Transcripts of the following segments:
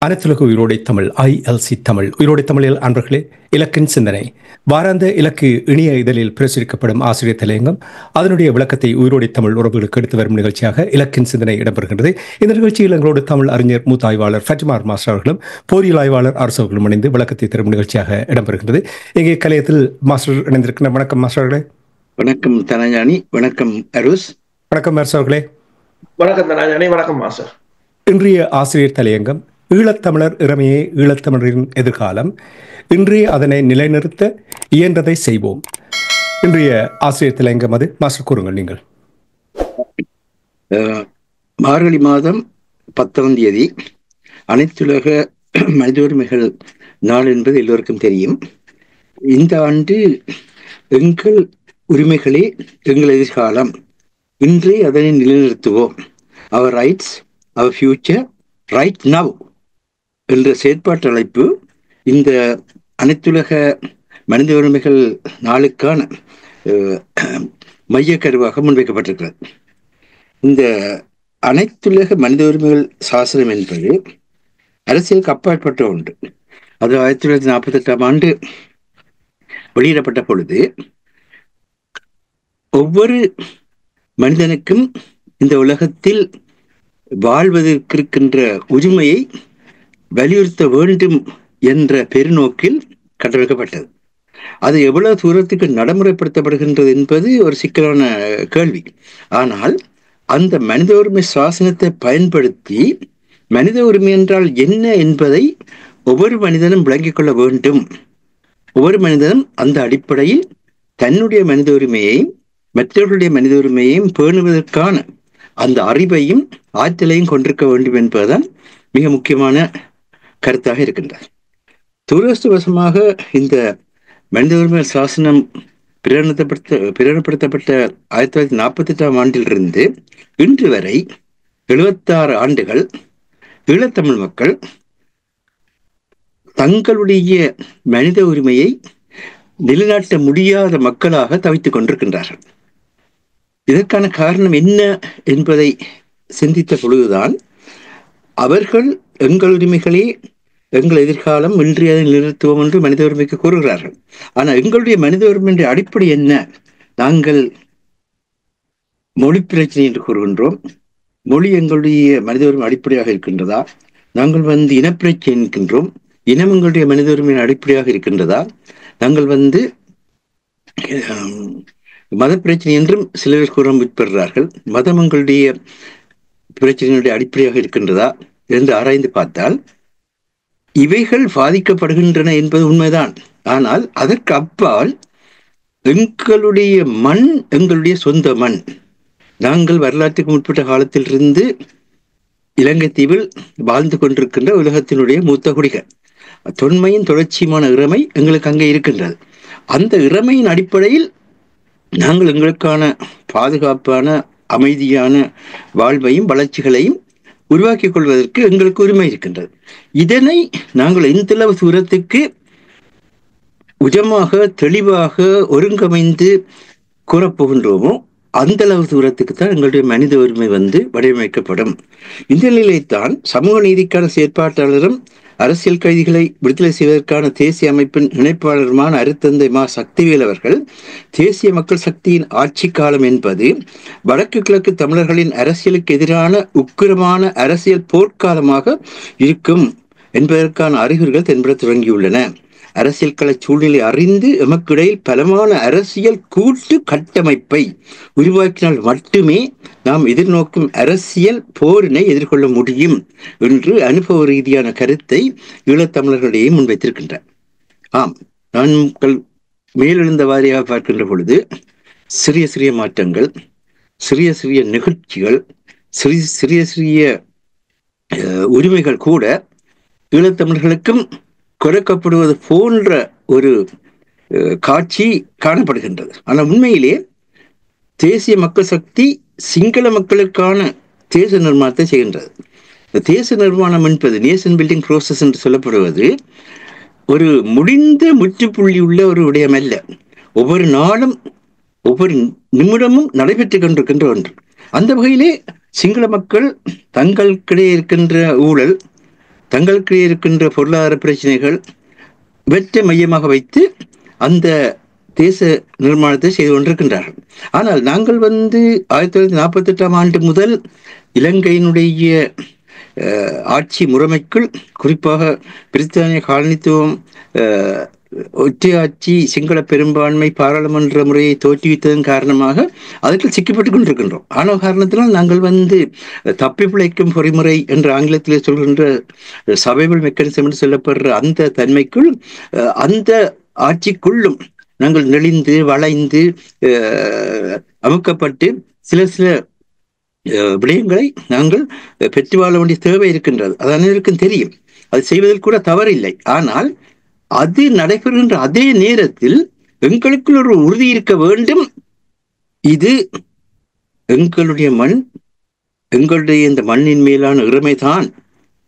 அனைத்துலக உயிரோடை தமிழ் ILC தமிழ் உயிரோடை தமிழில் அன்பர்களே, இலக்கின் சிந்தனை வாராந்த இலக்கு இணைய இதழில் பிரசுரிக்கப்படும் ஆசிரியர் தலையங்கம் அதனுடைய விளக்கத்தை உயிரோடை தமிழ் உறவுகளுக்கு எடுத்து வரும் நிகழ்ச்சியாக இலக்கின் சிந்தனை இடம்பெறுகின்றது. இந்த நிகழ்ச்சியில் எங்களோடு தமிழ் அறிஞர் மூத்த ஆய்வாளர் ஃபட்டிமார் மாஸ்டர் அவர்களும் போரியல் ஆய்வாளர் அரசு அவர்களும் இணைந்து விளக்கத்தை தரும் நிகழ்ச்சியாக இடம்பெறுகின்றது. இங்கே கலையத்தில் மாஸ்டர் இணைந்திருக்கின்ற வணக்கம் மாஸ்டர்களே. வணக்கம் தனஞானி. வணக்கம் அருஸ். வணக்கம் மாஸ்டர் அவர்களே. வணக்கம் தனஞானி. வணக்கம் மாஸ்டர். இன்றைய ஆசிரியர் தலையங்கம் ஈழத்தமிழர் இறமையே ஈழத்தமிழரின் எதிர்காலம், இன்றே அதனை நிலைநிறுத்த இயன்றதை செய்வோம். இன்றைய ஆசிரியர் தலையங்கம் அது. மாஸ்டர் கூறுங்கள் நீங்கள். மார்கழி மாதம் 10ஆம் தேதி அனைத்துலக மனித உரிமைகள் நாள் என்பது எல்லோருக்கும் தெரியும். இந்த ஆண்டு எங்கள் உரிமைகளே எங்கள் எதிர்காலம், இன்றே அதனை நிலைநிறுத்துவோம், our rights our future right now என்ற செயற்பாட்டு அழைப்பு இந்த அனைத்துலக மனித உரிமைகள் நாளுக்கான மைய கருவாக முன்வைக்கப்பட்டிருக்கிறது. இந்த அனைத்துலக மனித உரிமைகள் சாசனம் என்பது அரசியலுக்கு அப்பாற்பட்ட ஒன்று. அது 1948ஆம் ஆண்டு வெளியிடப்பட்ட பொழுது ஒவ்வொரு மனிதனுக்கும் இந்த உலகத்தில் வாழ்வதற்கு இருக்கின்ற உரிமையை வலியுறுத்த வேண்டும் என்ற பெருநோக்கில் கட்டமைக்கப்பட்டது. அது எவ்வளவு தூரத்துக்கு நடைமுறைப்படுத்தப்படுகின்றது என்பது ஒரு சிக்கலான கேள்வி. ஆனால் அந்த மனித உரிமை சாசனத்தை பயன்படுத்தி மனித உரிமை என்றால் என்ன என்பதை ஒவ்வொரு மனிதனும் விளங்கிக் கொள்ள வேண்டும். ஒவ்வொரு மனிதனும் அந்த அடிப்படையில் தன்னுடைய மனித உரிமையையும் மற்றவர்களுடைய மனித உரிமையையும் பேணுவதற்கான அந்த அறிவையும் ஆற்றலையும் கொண்டிருக்க வேண்டும் என்பதுதான் மிக முக்கியமான கருத்தாக இருக்கின்றது. துரதிர்ஷ்டவசமாக இந்த மனித உரிமை சாசனம் பிரகடனப்படுத்தப்பட்ட 1948ஆம் ஆண்டிலிருந்து இன்று வரை 76 ஆண்டுகள் ஈழத்தமிழ் மக்கள் தங்களுடைய மனித உரிமையை நிலைநாட்ட முடியாத மக்களாக தவித்துக் கொண்டிருக்கின்றார்கள். இதற்கான காரணம் என்ன என்பதை சிந்தித்த பொழுதுதான் அவர்கள் எங்கள் உரிமைகளே எங்கள் எதிர்காலம், இன்றைய நிறுத்துவோம் என்று மனித உரிமைக்கு கூறுகிறார்கள். ஆனால் எங்களுடைய மனித உரிமையின் அடிப்படை என்ன? நாங்கள் மொழி பிரச்சனை என்று கூறுகின்றோம். மொழி எங்களுடைய மனித உரிமை அடிப்படையாக இருக்கின்றதா? நாங்கள் இனப்பிரச்சனை என்கின்றோம். இனம் எங்களுடைய மனித உரிமையின் அடிப்படையாக இருக்கின்றதா? நாங்கள் மத பிரச்சனை என்றும் சிலர் கூற முற்படுகிறார்கள். மதம் எங்களுடைய பிரச்சனையுடைய அடிப்படையாக இருக்கின்றதா என்று ஆராய்ந்து பார்த்தால் இவைகள் பாதிக்கப்படுகின்றன என்பது உண்மைதான். ஆனால் அதற்கு அப்பால் எங்களுடைய மண் எங்களுடைய சொந்த மண். நாங்கள் வரலாற்றுக்கு முற்பட்ட காலத்திலிருந்து இலங்கை தீவில் வாழ்ந்து கொண்டிருக்கின்ற உலகத்தினுடைய மூத்த குடிகள். தொன்மையின் தொடர்ச்சியுமான இறைமை எங்களுக்கு அங்கே இருக்கின்றது. அந்த இறைமையின் அடிப்படையில் நாங்கள் எங்களுக்கான பாதுகாப்பான அமைதியான வாழ்வையும் வளர்ச்சிகளையும் உருவாக்கிக் கொள்வதற்கு எங்களுக்கு உரிமை இருக்கின்றது. இதனை நாங்கள் எந்தளவு தூரத்துக்கு உஜமாக தெளிவாக ஒருங்கமைந்து கூறப்போகின்றோமோ அந்த அளவு தூரத்துக்கு தான் எங்களுடைய மனித உரிமை வடிவமைக்கப்படும். இந்த நிலையைத்தான் சமூக நீதிக்கான செயற்பாட்டாளரும் அரசியல் கைதிகளை விடுதலை செய்வதற்கான தேசிய அமைப்பின் இணைப்பாளருமான அருத்தந்தை மா சக்திவேல் அவர்கள் தேசிய மக்கள் சக்தியின் ஆட்சி காலம் என்பது வடக்கு கிழக்கு தமிழர்களின் அரசியலுக்கு எதிரான உக்கிரமான அரசியல் போர்க்காலமாக இருக்கும் என்பதற்கான அறிகுறிகள் தென்பட தொடங்கியுள்ளன. அரசியல் கள சூழ்நிலை அறிந்து எமக்கிடையில் பலமான அரசியல் கூட்டு கட்டமைப்பை உருவாக்கினால் மட்டுமே நாம் எதிர்நோக்கும் அரசியல் போரினை எதிர்கொள்ள முடியும் என்று அனுபவ ரீதியான கருத்தை ஈழத்தமிழர்களிடையே முன்வைத்திருக்கின்றார். ஆம், நாங்கள் மேலெழுந்த வாரியாக பார்க்கின்ற பொழுது சிறிய சிறிய மாற்றங்கள், சிறிய சிறிய நிகழ்ச்சிகள், சிறிய சிறிய உரிமைகள் கூட ஈழத்தமிழர்களுக்கும் குறைக்கப்படுவது போன்ற ஒரு காட்சி காணப்படுகின்றது. ஆனால் உண்மையிலே தேசிய மக்கள் சக்தி சிங்கள மக்களுக்கான தேச நிர்மாணத்தை செய்கின்றது. தேச நிர்மாணம் என்பது நேஷன் பில்டிங் ப்ரோசஸ் என்று சொல்லப்படுவது ஒரு முடிந்த முற்றுப்புள்ளி உள்ள ஒரு விடயம் அல்ல. ஒவ்வொரு நாளும் ஒவ்வொரு நிமிடமும் நடைபெற்றுக் கொண்டிருக்கின்ற ஒன்று. அந்த வகையிலே சிங்கள மக்கள் தங்களுக்கிடையே இருக்கின்ற ஊழல், தங்களுக்கிடையே இருக்கின்ற பொருளாதார பிரச்சனைகள் வெற்றை மையமாக வைத்து அந்த தேச நிர்மாணத்தை செய்து கொண்டிருக்கின்றார்கள். ஆனால் நாங்கள் 1948ஆம் ஆண்டு முதல் இலங்கையினுடைய ஆட்சி முறைமைக்குள், குறிப்பாக பிரித்தானிய காலனித்துவம், ஒற்றையாட்சி, சிங்கள பெரும்பான்மை பாராளுமன்ற முறையை தோற்றுவித்ததன் காரணமாக அதற்கு சிக்கப்பட்டுக் கொண்டிருக்கின்றோம். ஆன காரணத்தினால் நாங்கள் தப்பி பிழைக்கும் பொறிமுறை என்று ஆங்கிலத்திலே சொல்கின்ற சர்வைவல் மெக்கானிசம் என்று சொல்லப்படுற அந்த தன்மைக்குள், அந்த ஆட்சிக்குள்ளும் நாங்கள் நெளிந்து வளைந்து அமுக்கப்பட்டு சில விடயங்களை நாங்கள் பெற்று வாழ வேண்டிய தேவை இருக்கின்றது. அது அனைவருக்கும் தெரியும். அது செய்வதில் கூட தவறில்லை. ஆனால் அது நடைபெறுகின்ற அதே நேரத்தில் எங்களுக்குள் ஒரு உறுதி இருக்க வேண்டும். இது எங்களுடைய மண், எங்களுடைய இந்த மண்ணின் மேலான இறமைதான்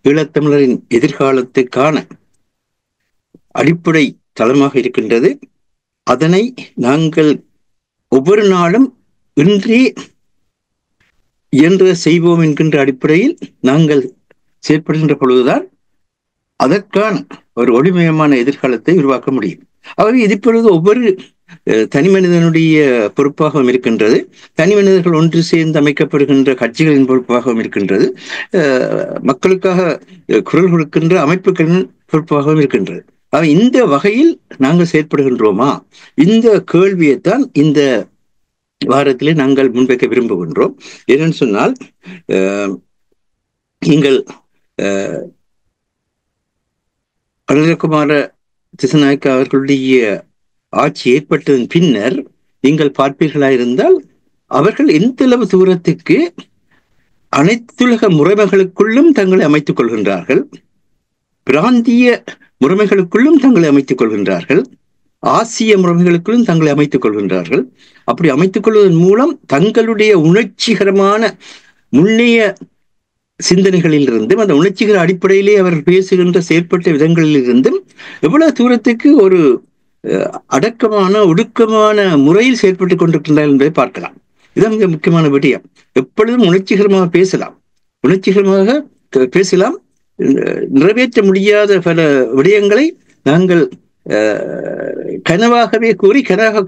ஈழத்தமிழரின் எதிர்காலத்துக்கான அடிப்படை தளமாக இருக்கின்றது. அதனை நாங்கள் ஒவ்வொரு நாளும் இன்றே இயன்ற செய்வோம் என்கின்ற அடிப்படையில் நாங்கள் செயற்படுகின்ற பொழுதுதான் அதற்கான ஒரு ஒளிமயமான எதிர்காலத்தை உருவாக்க முடியும். ஆகவே இது இப்பொழுது ஒவ்வொரு தனி மனிதனுடைய பொறுப்பாகவும் இருக்கின்றது. தனி மனிதர்கள் ஒன்று சேர்ந்து அமைக்கப்படுகின்ற கட்சிகளின் பொறுப்பாகவும் இருக்கின்றது. மக்களுக்காக குரல் கொடுக்கின்ற அமைப்புகளின் பொறுப்பாகவும் இருக்கின்றது. இந்த வகையில் நாங்கள் செயற்படுகின்றோமா? இந்த கேள்வியைத்தான் இந்த வாரத்திலே நாங்கள் முன்வைக்க விரும்புகின்றோம். ஏனென்று சொன்னால், நீங்கள் அனுரகுமார திசாநாயக்கா அவர்களுடைய ஆட்சி ஏற்பட்டதன் பின்னர் நீங்கள் பார்ப்பீர்களாயிருந்தால், அவர்கள் எந்தளவு தூரத்துக்கு அனைத்துலக முறைமைகளுக்குள்ளும் தங்களை அமைத்துக் கொள்கின்றார்கள், பிராந்திய முறைமைகளுக்குள்ளும் தங்களை அமைத்துக் கொள்கின்றார்கள், ஆசிய முறைமைகளுக்குள்ளும் தங்களை அமைத்துக் கொள்கின்றார்கள். அப்படி அமைத்துக் கொள்வதன் மூலம் தங்களுடைய உணர்ச்சிகரமான முன்னைய சிந்தனைகளில் இருந்தும், அந்த உணர்ச்சிகர அடிப்படையிலே அவர்கள் பேசுகின்ற செயற்பட்ட விதங்களில் இருந்தும் எவ்வளவு தூரத்துக்கு ஒரு அடக்கமான ஒடுக்கமான முறையில் செயற்பட்டுக் கொண்டிருக்கின்றார்கள் என்பதை பார்க்கலாம். இதுதான் மிக முக்கியமான விடயம். எப்பொழுதும் உணர்ச்சிகரமாக பேசலாம். நிறைவேற்ற முடியாத பல விடயங்களை நாங்கள் கனவாகவே கூறி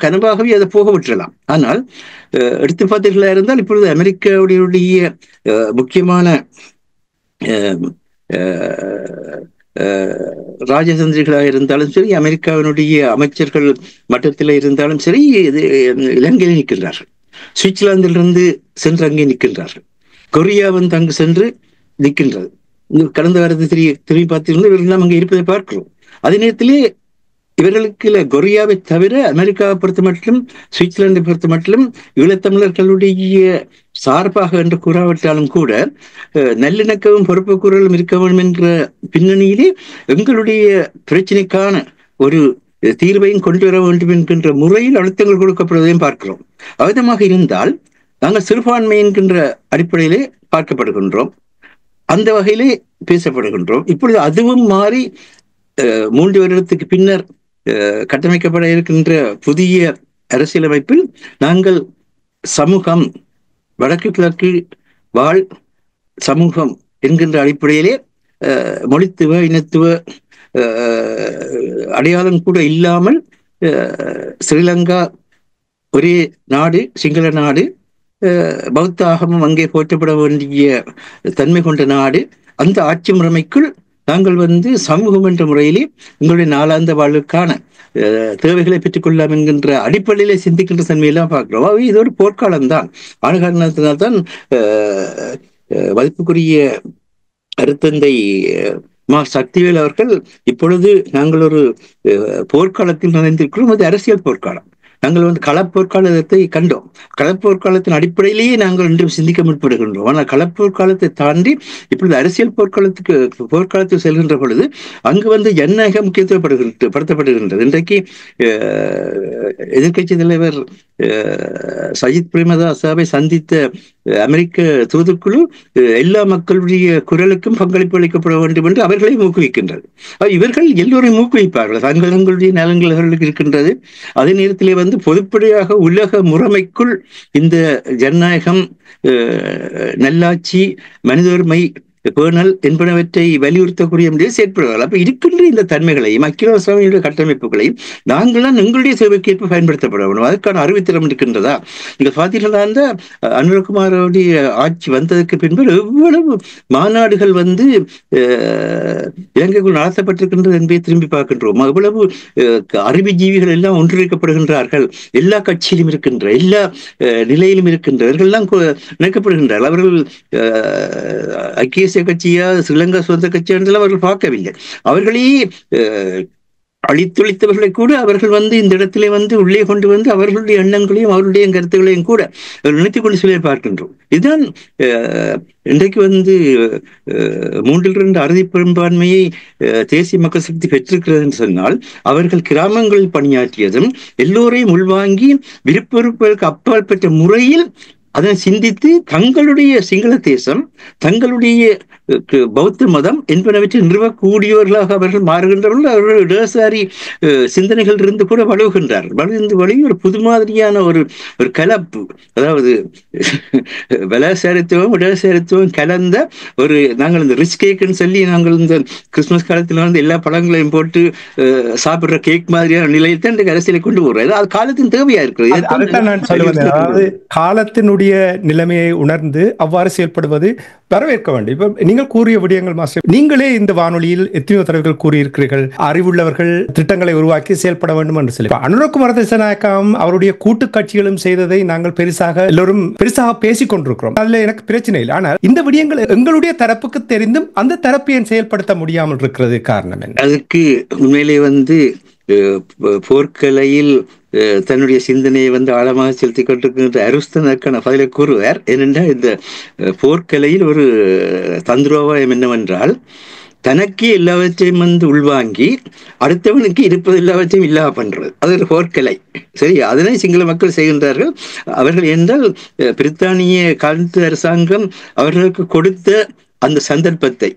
கனவாகவே அதை போக விட்டுறலாம். ஆனால் எடுத்து பார்த்தீர்களா இருந்தால், இப்பொழுது அமெரிக்காவுடைய முக்கியமான ராஜதந்திரிகளாக இருந்தாலும் சரி, அமெரிக்காவினுடைய அமைச்சர்கள் மட்டத்தில் இருந்தாலும் சரி, இலங்கையில் நிற்கின்றார்கள். சுவிட்சர்லாந்திலிருந்து சென்று அங்கே நிற்கின்றார்கள். கொரியாவின் அங்கு சென்று நிற்கின்றது. கடந்த வாரத்தை திரும்பி பார்த்தீங்கன்னா இவர்கள் அங்கே இருப்பதை பார்க்கிறோம். அதே நேரத்திலே இவர்களுக்கு கொரியாவை தவிர அமெரிக்காவை பொறுத்த மட்டிலும், சுவிட்சர்லாந்தை பொறுத்த மட்டிலும் ஈழத்தமிழர்களுடைய சார்பாக என்று கூறாவிட்டாலும் கூட நல்லிணக்கவும் பொறுப்பு கூறலும் இருக்க வேண்டும் என்ற பின்னணியிலே எங்களுடைய பிரச்சனைக்கான ஒரு தீர்வையும் கொண்டு வர வேண்டும் என்கின்ற முறையில் அழுத்தங்கள் கொடுக்கப்படுவதையும் பார்க்கிறோம். அவ்விதமாக இருந்தால் நாங்கள் சிறுபான்மை என்கின்ற அடிப்படையிலே பார்க்கப்படுகின்றோம், அந்த வகையிலே பேசப்படுகின்றோம். இப்பொழுது அதுவும் மாறி 3 வருடத்துக்கு பின்னர் கட்டமைக்கப்பட இருக்கின்ற புதிய அரசியலமைப்பில் நாங்கள் சமூகம், வடக்கு கிழக்கு வாழ் சமூகம் என்கின்ற அடிப்படையிலே மொழித்துவ இனத்துவ அடையாளம் கூட இல்லாமல் ஸ்ரீலங்கா ஒரே நாடு, சிங்கள நாடு, பௌத்த ஆகமும் அங்கே போற்றப்பட வேண்டிய தன்மை கொண்ட நாடு, அந்த ஆட்சி முறைமைக்குள் நாங்கள் சமூகம் என்ற முறையிலே உங்களுடைய நாளாந்த வாழ்வுக்கான தேவைகளை பெற்றுக் கொள்ளலாம் என்கின்ற அடிப்படையிலே சிந்திக்கின்ற தன்மையெல்லாம் பார்க்கிறோம். இது ஒரு போர்க்காலம்தான். ஆன காரணத்தினால்தான் மதிப்புக்குரிய அருத்தந்தை மா சக்திவேல் அவர்கள் இப்பொழுது நாங்கள் ஒரு போர்க்காலத்தில் நுழைந்திருக்கிறோம், அது அரசியல் போர்க்காலம். நாங்கள் வந்து களப்போர்க்காலத்தை கண்டோம். களப்போர்க்காலத்தின் அடிப்படையிலேயே நாங்கள் இன்றும் சிந்திக்க முற்படுகின்றோம். ஆனால் களப்போர்க்காலத்தை தாண்டி இப்பொழுது அரசியல் போர்க்காலத்துக்கு செல்கின்ற பொழுது அங்கு வந்து ஜனநாயகம் முக்கியத்துவப்படுத்தப்படுகின்றது. இன்றைக்கு எதிர்கட்சி தலைவர் சஜித் பிரேமதாசாவை சந்தித்த அமெரிக்க தூதுக்குழு எல்லா மக்களுடைய குரலுக்கும் பங்களிப்பு அளிக்கப்பட வேண்டும் என்று அவர்களை ஊக்குவிக்கின்றது. இவர்கள் எல்லோரையும் ஊக்குவிப்பார்கள். தங்களுடைய நலன்கள் அவர்களுக்கு இருக்கின்றது. அதே நேரத்திலே வந்து பொதுப்படையாக உலக முறைமைக்குள் இந்த ஜனநாயகம், நல்லாட்சி, மனித உரிமை பேணல் என்பனவற்றை வலியுறுத்தக்கூடிய முடியாது செயற்படுவார்கள். அப்ப இருக்கின்ற இந்த தன்மைகளையும் ஐக்கிய கட்டமைப்புகளையும் நாங்கள்தான் எங்களுடைய சேவைக்கேற்ப பயன்படுத்தப்பட வேண்டும். அதற்கான அறிவுத்திறம் இருக்கின்றதா? நீங்கள் பார்த்தீங்கன்னா அந்த அனுரகுமாரோடைய ஆட்சி வந்ததற்கு பின்பு எவ்வளவு மாநாடுகள் வந்து இலங்கைக்குள் நடத்தப்பட்டிருக்கின்றது என்பதை திரும்பி பார்க்கின்றோம். எவ்வளவு அறிவுஜீவிகள் எல்லாம் ஒன்றிணைக்கப்படுகின்றார்கள். எல்லா கட்சியிலும் இருக்கின்ற, எல்லா நிலையிலும் இருக்கின்றவர்கள் எல்லாம் இணைக்கப்படுகின்றார்கள். அவர்கள் ஐக்கிய கட்சியா ஸ்ரீலங்கா சொந்த கட்சியா என்றெல்லாம் அவர்கள் பார்க்கவில்லை. அவர்களே அழித்தொழித்தவர்களை கூட அவர்கள் வந்து இந்த இடத்திலே வந்து உள்ளே கொண்டு வந்து அவர்களுடைய எண்ணங்களையும் அவர்களுடைய கருத்துக்களையும் கூட நினைத்துக் கொண்டு சொல்லி பார்க்கின்றோம். இதுதான் இன்றைக்கு வந்து 3/2 அறுதி பெரும்பான்மையை தேசிய மக்கள் சக்தி பெற்றிருக்கிறது என்று சொன்னால் அவர்கள் கிராமங்களில் பணியாற்றியதும் எல்லோரையும் உள்வாங்கி விருப்பருக்கு அப்பால் பெற்ற முறையில் அதனை சிந்தித்து தங்களுடைய சிங்கள தேசம், தங்களுடைய பௌத்த மதம் என்பனவற்றை நிறுவக்கூடியவர்களாக அவர்கள் மாறுகின்றவர்கள். அவர்கள் இடதுசாரி சிந்தனைகள் இருந்து கூட வலுகின்றார்கள். ஒரு புது மாதிரியான ஒரு கலப்பு, அதாவது வலதுசாரித்துவம் இடதுசாரித்துவம் கலந்த ஒரு, நாங்கள் இந்த ரிச் கேக்குன்னு சொல்லி நாங்கள் இந்த கிறிஸ்துமஸ் காலத்தில் வந்து எல்லா பழங்களையும் போட்டு சாப்பிடுற கேக் மாதிரியான நிலையில் தான் இந்த அரசியலை கொண்டு போடுறது. அது காலத்தின் தேவையா இருக்கிறது. காலத்தினுடைய நிலைமையை உணர்ந்து அவ்வாறு செயல்படுவது வரவேற்க வேண்டும். இப்ப நீங்கள் கூறிய விடயங்கள் மாஸ்டர், நீங்களே இந்த வானொலியில் எத்தனையோ தலைவர்கள் கூறியிருக்கிறீர்கள், அறிவுள்ளவர்கள் திட்டங்களை உருவாக்கி செயல்பட வேண்டும் என்று சொல்லி. அனுரகுமார திசாநாயக்கம் அவருடைய கூட்டு கட்சிகளும் செய்ததை நாங்கள் எல்லோரும் பெருசாக பேசிக் கொண்டிருக்கிறோம். அதுல எனக்கு பிரச்சனை இல்லை. ஆனால் இந்த விடயங்கள் எங்களுடைய தரப்புக்கு தெரிந்தும் அந்த தரப்பு ஏன் செயல்படுத்த முடியாமல் இருக்கிறது காரணம் என்ன? அதுக்கு உண்மையிலே வந்து போர்க்கலையில் தன்னுடைய சிந்தனையை வந்து ஆழமாக செலுத்தி கொண்டிருக்கின்ற அருஸ்தனுக்கான பதிலை கூறுவார். ஏனென்றால் இந்த போர்க்கலையில் ஒரு தந்திரோபாயம் என்னவென்றால், தனக்கு எல்லாவற்றையும் வந்து உள்வாங்கி அடுத்தவனுக்கு இருப்பது எல்லாவற்றையும் இல்லாம பண்றது. அது ஒரு போர்க்கலை. சரி, அதனை சிங்கள மக்கள் செய்கின்றார்கள். அவர்கள் என்றால் பிரித்தானிய காலத்து அரசாங்கம் அவர்களுக்கு கொடுத்த அந்த சந்தர்ப்பத்தை,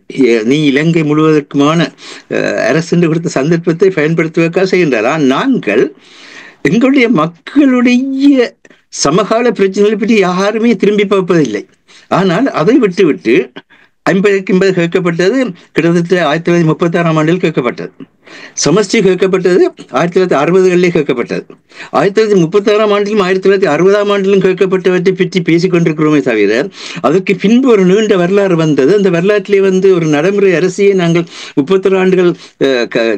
நீ இலங்கை முழுவதற்குமான அரசு கொடுத்த சந்தர்ப்பத்தை பயன்படுத்துவதற்காக செய்கின்றார். நாங்கள் எங்களுடைய மக்களுடைய சமகால பிரச்சனைகளை பற்றி யாருமே திரும்பி பார்ப்பதில்லை. ஆனால் அதை விட்டு 50 கேட்கப்பட்டது, கிட்டத்தட்ட 1936ஆம் ஆண்டில் கேட்கப்பட்டது. சமஷ்டி கேட்கப்பட்டது 1960களிலே கேட்கப்பட்டது. 1936ஆம் ஆண்டிலும் 1960ஆம் ஆண்டிலும் கேட்கப்பட்டவற்றை பற்றி பேசிக் கொண்டிருக்கிறோமே தவிர அதற்கு பின்பு ஒரு நீண்ட வரலாறு வந்தது. அந்த வரலாற்றிலே வந்து ஒரு நடைமுறை அரசியை நாங்கள் 31 ஆண்டுகள்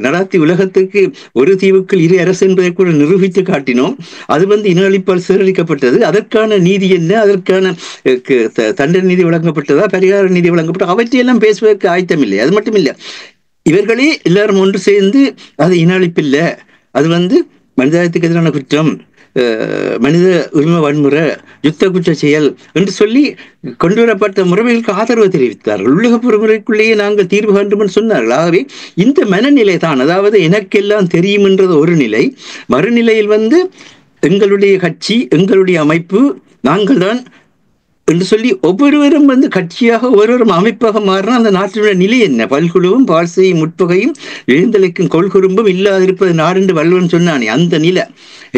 நடாத்தி உலகத்துக்கு ஒரு தீவுக்குள் 2 அரசு என்பதை கூட நிரூபித்து காட்டினோம். அது வந்து இன அழிப்பால் சீரழிக்கப்பட்டது. அதற்கான நீதி என்ன, அதற்கான தண்டனை நீதி வழங்கப்பட்டதா, பரிகார நீதி வழங்கப்பட்டதா, அவற்றையெல்லாம் பேசுவதற்கு ஆயத்தமில்லை. அது மட்டும் இல்லை, இவர்களே எல்லாரும் ஒன்று சேர்ந்து அது இன அழிப்பில்லை, அது வந்து மனிதாயத்துக்கு எதிரான குற்றம், மனித உரிமை வன்முறை, யுத்த குற்ற செயல் என்று சொல்லி கொண்டு வரப்பட்ட முறைமைகளுக்கு ஆதரவு தெரிவித்தார்கள். உலக பொறுமுறைக்குள்ளேயே நாங்கள் தீர்வு கண்டுமென்று சொன்னார்கள். ஆகவே இந்த மனநிலை தான், அதாவது எனக்கெல்லாம் தெரியும் என்றது ஒரு நிலை, மறுநிலையில் வந்து எங்களுடைய கட்சி, எங்களுடைய அமைப்பு, நாங்கள் தான் என்று சொல்லி ஒவ்வொருவரும் வந்து கட்சியாக ஒவ்வொருவரும் அமைப்பாக மாறினா அந்த நாட்டினுடைய நிலை என்ன? பல்குழுவும் பால்சையும் முற்பகையும் எழுந்தலைக்கும் கொள்குறும்பும் இல்லாதிருப்பது நாடு வல்லுவன் சொன்னானே, அந்த நிலை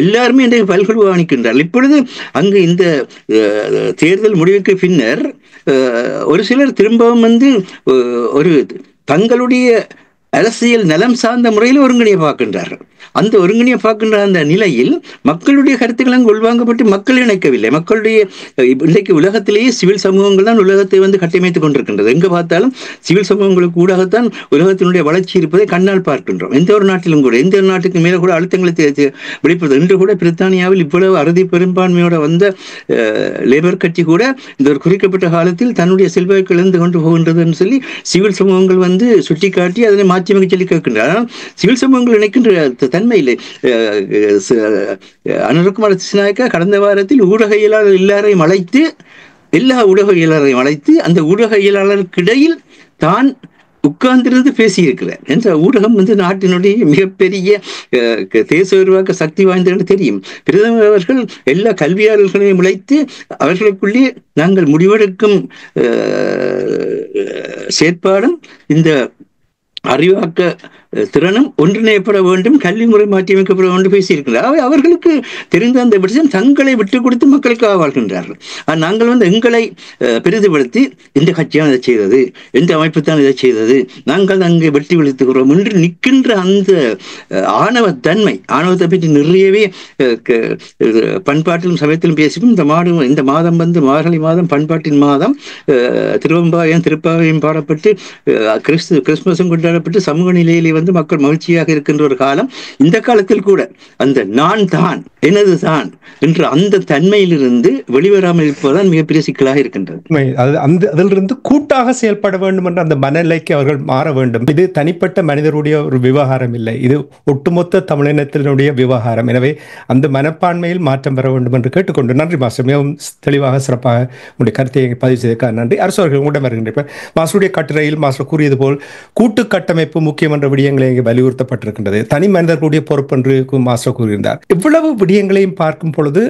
எல்லாருமே இன்றைக்கு பல்குழுவாக நிற்கின்றார்கள். இப்பொழுது அங்கு இந்த தேர்தல் முடிவுக்கு பின்னர் ஒரு சிலர் திரும்பவும் வந்து ஒரு தங்களுடைய அரசியல் நலம் சார்ந்த முறையில் ஒருங்கிணைய பார்க்கின்றார்கள். அந்த ஒருங்கிணைய பார்க்கின்ற அந்த நிலையில் மக்களுடைய கருத்துக்கள் அங்கு உள்வாங்கப்பட்டு மக்கள் இணைக்கவில்லை. மக்களுடைய இன்றைக்கு உலகத்திலேயே சிவில் சமூகங்கள் தான் உலகத்தை வந்து கட்டமைத்துக் கொண்டிருக்கின்றது. எங்கு பார்த்தாலும் சிவில் சமூகங்களுக்கு ஊடாகத்தான் உலகத்தினுடைய வளர்ச்சி இருப்பதை கண்ணால் பார்க்கின்றோம். எந்த ஒரு நாட்டிலும் கூட, எந்த ஒரு நாட்டுக்கு மேலே கூட அழுத்தங்களை வெளிப்படுது. இன்று கூட பிரித்தானியாவில் இவ்வளவு அறுதி பெரும்பான்மையோட வந்த லேபர் கட்சி கூட இந்த ஒரு குறிக்கப்பட்ட காலத்தில் தன்னுடைய செல்வாக்கு இழந்து கொண்டு போகின்றதுன்னு சொல்லி சிவில் சமூகங்கள் வந்து சுட்டிக்காட்டி அதனை மாற்றியமைக்க சொல்லி கேட்கின்றனர். ஆனால் சிவில் சமூகங்கள் இணைக்கின்ற தன்மை இல்லை. அனுரகுமார திசாநாயக்கா கடந்த வாரத்தில் ஊடகையிலாளர் எல்லாரையும் அழைத்து எல்லா ஊடகவியலாளரையும் அழைத்து அந்த ஊடகவியலாளருக்கு இடையில் தான் உட்கார்ந்திருந்து பேசியிருக்கிறார். என்ற ஊடகம் நாட்டினுடைய மிகப்பெரிய தேச உருவாக்க சக்தி வாய்ந்தது தெரியும். பிரதமர் அவர்கள் எல்லா கல்வியாளர்களையும் அழைத்து அவர்களுக்குள்ளே நாங்கள் முடிவெடுக்கும் செயற்பாடும் இந்த அறிவாக்க திறனும் ஒன்றிணையப்பட வேண்டும், கல்வி முறை மாற்றியமைக்கப்பட வேண்டும் பேசியிருக்கிறார். அவர்களுக்கு தெரிந்த அந்த விஷயம் தங்களை விட்டுக் கொடுத்து மக்களுக்காக வாழ்கின்றார்கள். நாங்கள் எங்களை பெரிதுபடுத்தி இந்த கட்சியாக இதை செய்தது, எந்த அமைப்பு தான் இதை செய்தது, நாங்கள் அங்கே வெட்டி விழுத்துகிறோம் என்று நிற்கின்ற அந்த ஆணவத்தன்மை, ஆணவத்தை பற்றி நிறையவே பண்பாட்டிலும் சமயத்திலும் பேசிக்கும். இந்த மாதம் மார்கழி மாதம் பண்பாட்டின் மாதம், திருவம்பாயம் திருப்பாவையும் பாடப்பட்டு கிறிஸ்துமஸும் கொண்டாடப்பட்டு சமூக நிலையிலே மக்கள் மகிழ்ச்சியாக இருக்கின்ற ஒரு காலம். இந்த காலத்தில் கூட அந்த நான் தான் எனது தான் என்ற அந்த தன்மையிலிருந்து வெளிவராமல் இருப்பதுதான் மிகப்பெரிய சிக்கலாக இருக்கின்றது. அதிலிருந்து கூட்டாக செயல்பட வேண்டும் என்ற அந்த மனநிலைக்கு அவர்கள் மாற வேண்டும். இது தனிப்பட்ட மனிதருடைய ஒரு விவகாரம் இல்லை, இது ஒட்டுமொத்த தமிழினத்தினுடைய விவகாரம். எனவே அந்த மனப்பான்மையில் மாற்றம் பெற வேண்டும் என்று கேட்டுக்கொண்டு நன்றி மாஸ்டர். மிகவும் தெளிவாக சிறப்பாக உங்களுடைய கருத்தை பதிவு செய்ததற்காக நன்றி. அரசு அவர்கள் உங்களிடம் வருகின்ற மாஸ்டருடைய கட்டுரையில் மாஸ்டர் கூறியது போல் கூட்டு கட்டமைப்பு முக்கியம் என்ற விடயங்களை வலியுறுத்தப்பட்டிருக்கின்றது. தனி மனிதர்களுடைய பொறுப்பு என்று மாஸ்டர் கூறியிருந்தார். இவ்வளவு விடயங்களையும் பார்க்கும் பொழுது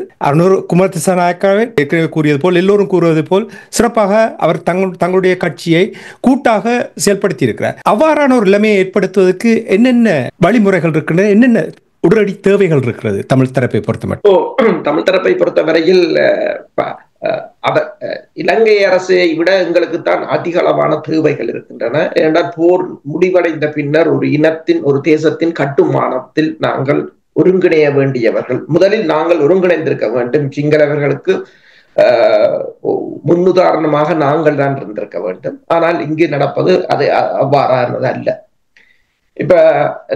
குமார திசாநாயக்காவை ஏற்கனவே கூறியது போல் எல்லோரும் கூறுவது போல் சிறப்பாக அவர் தங்களுடைய கட்சியை கூட்டாக செயல்படுத்தி இருக்கிறார். அவ்வாறான ஒரு நிலைமையை ஏற்படுத்துவதற்கு என்னென்ன வழிமுறைகள் இருக்கின்றன, என்னென்ன உடனடி தேவைகள் இருக்கிறது தமிழ் தரப்பை பொறுத்த மட்டும்? தமிழ் தரப்பை பொறுத்த வரையில் இலங்கை அரசை விட எங்களுக்குத்தான் அதிக அளவான தேவைகள் இருக்கின்றன. ஏனென்றால் போர் முடிவடைந்த பின்னர் ஒரு இனத்தின் ஒரு தேசத்தின் கட்டுமானத்தில் நாங்கள் ஒருங்கிணைய வேண்டியவர்கள். முதலில் நாங்கள் ஒருங்கிணைந்திருக்க வேண்டும். சிங்களவர்களுக்கு முன்னுதாரணமாக நாங்கள் தான் இருந்திருக்க வேண்டும். ஆனால் இங்கு நடப்பது அது அவ்வாறானது அல்ல. இப்ப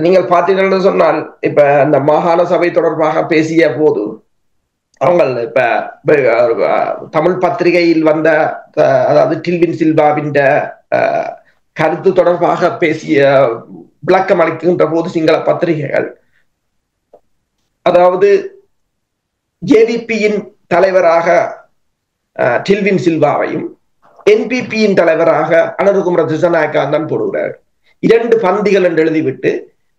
நீங்கள் பார்த்தீங்கன்னு சொன்னால், இப்ப இந்த மாகாண சபை தொடர்பாக பேசிய போது அவங்க இப்ப தமிழ் பத்திரிகையில் வந்த, அதாவது டில்வின் சில்வாவின் கருத்து தொடர்பாக பேசிய விளக்கம் அளிக்கின்ற போது சிங்கள பத்திரிகைகள், அதாவது ஜேவிபியின் தலைவராக டில்வின் சில்வாவையும் என்பிபியின் தலைவராக அனுரகுமார திசாநாயக்கா தான் போடுகிறார். 2 பந்திகள் என்று எழுதிவிட்டு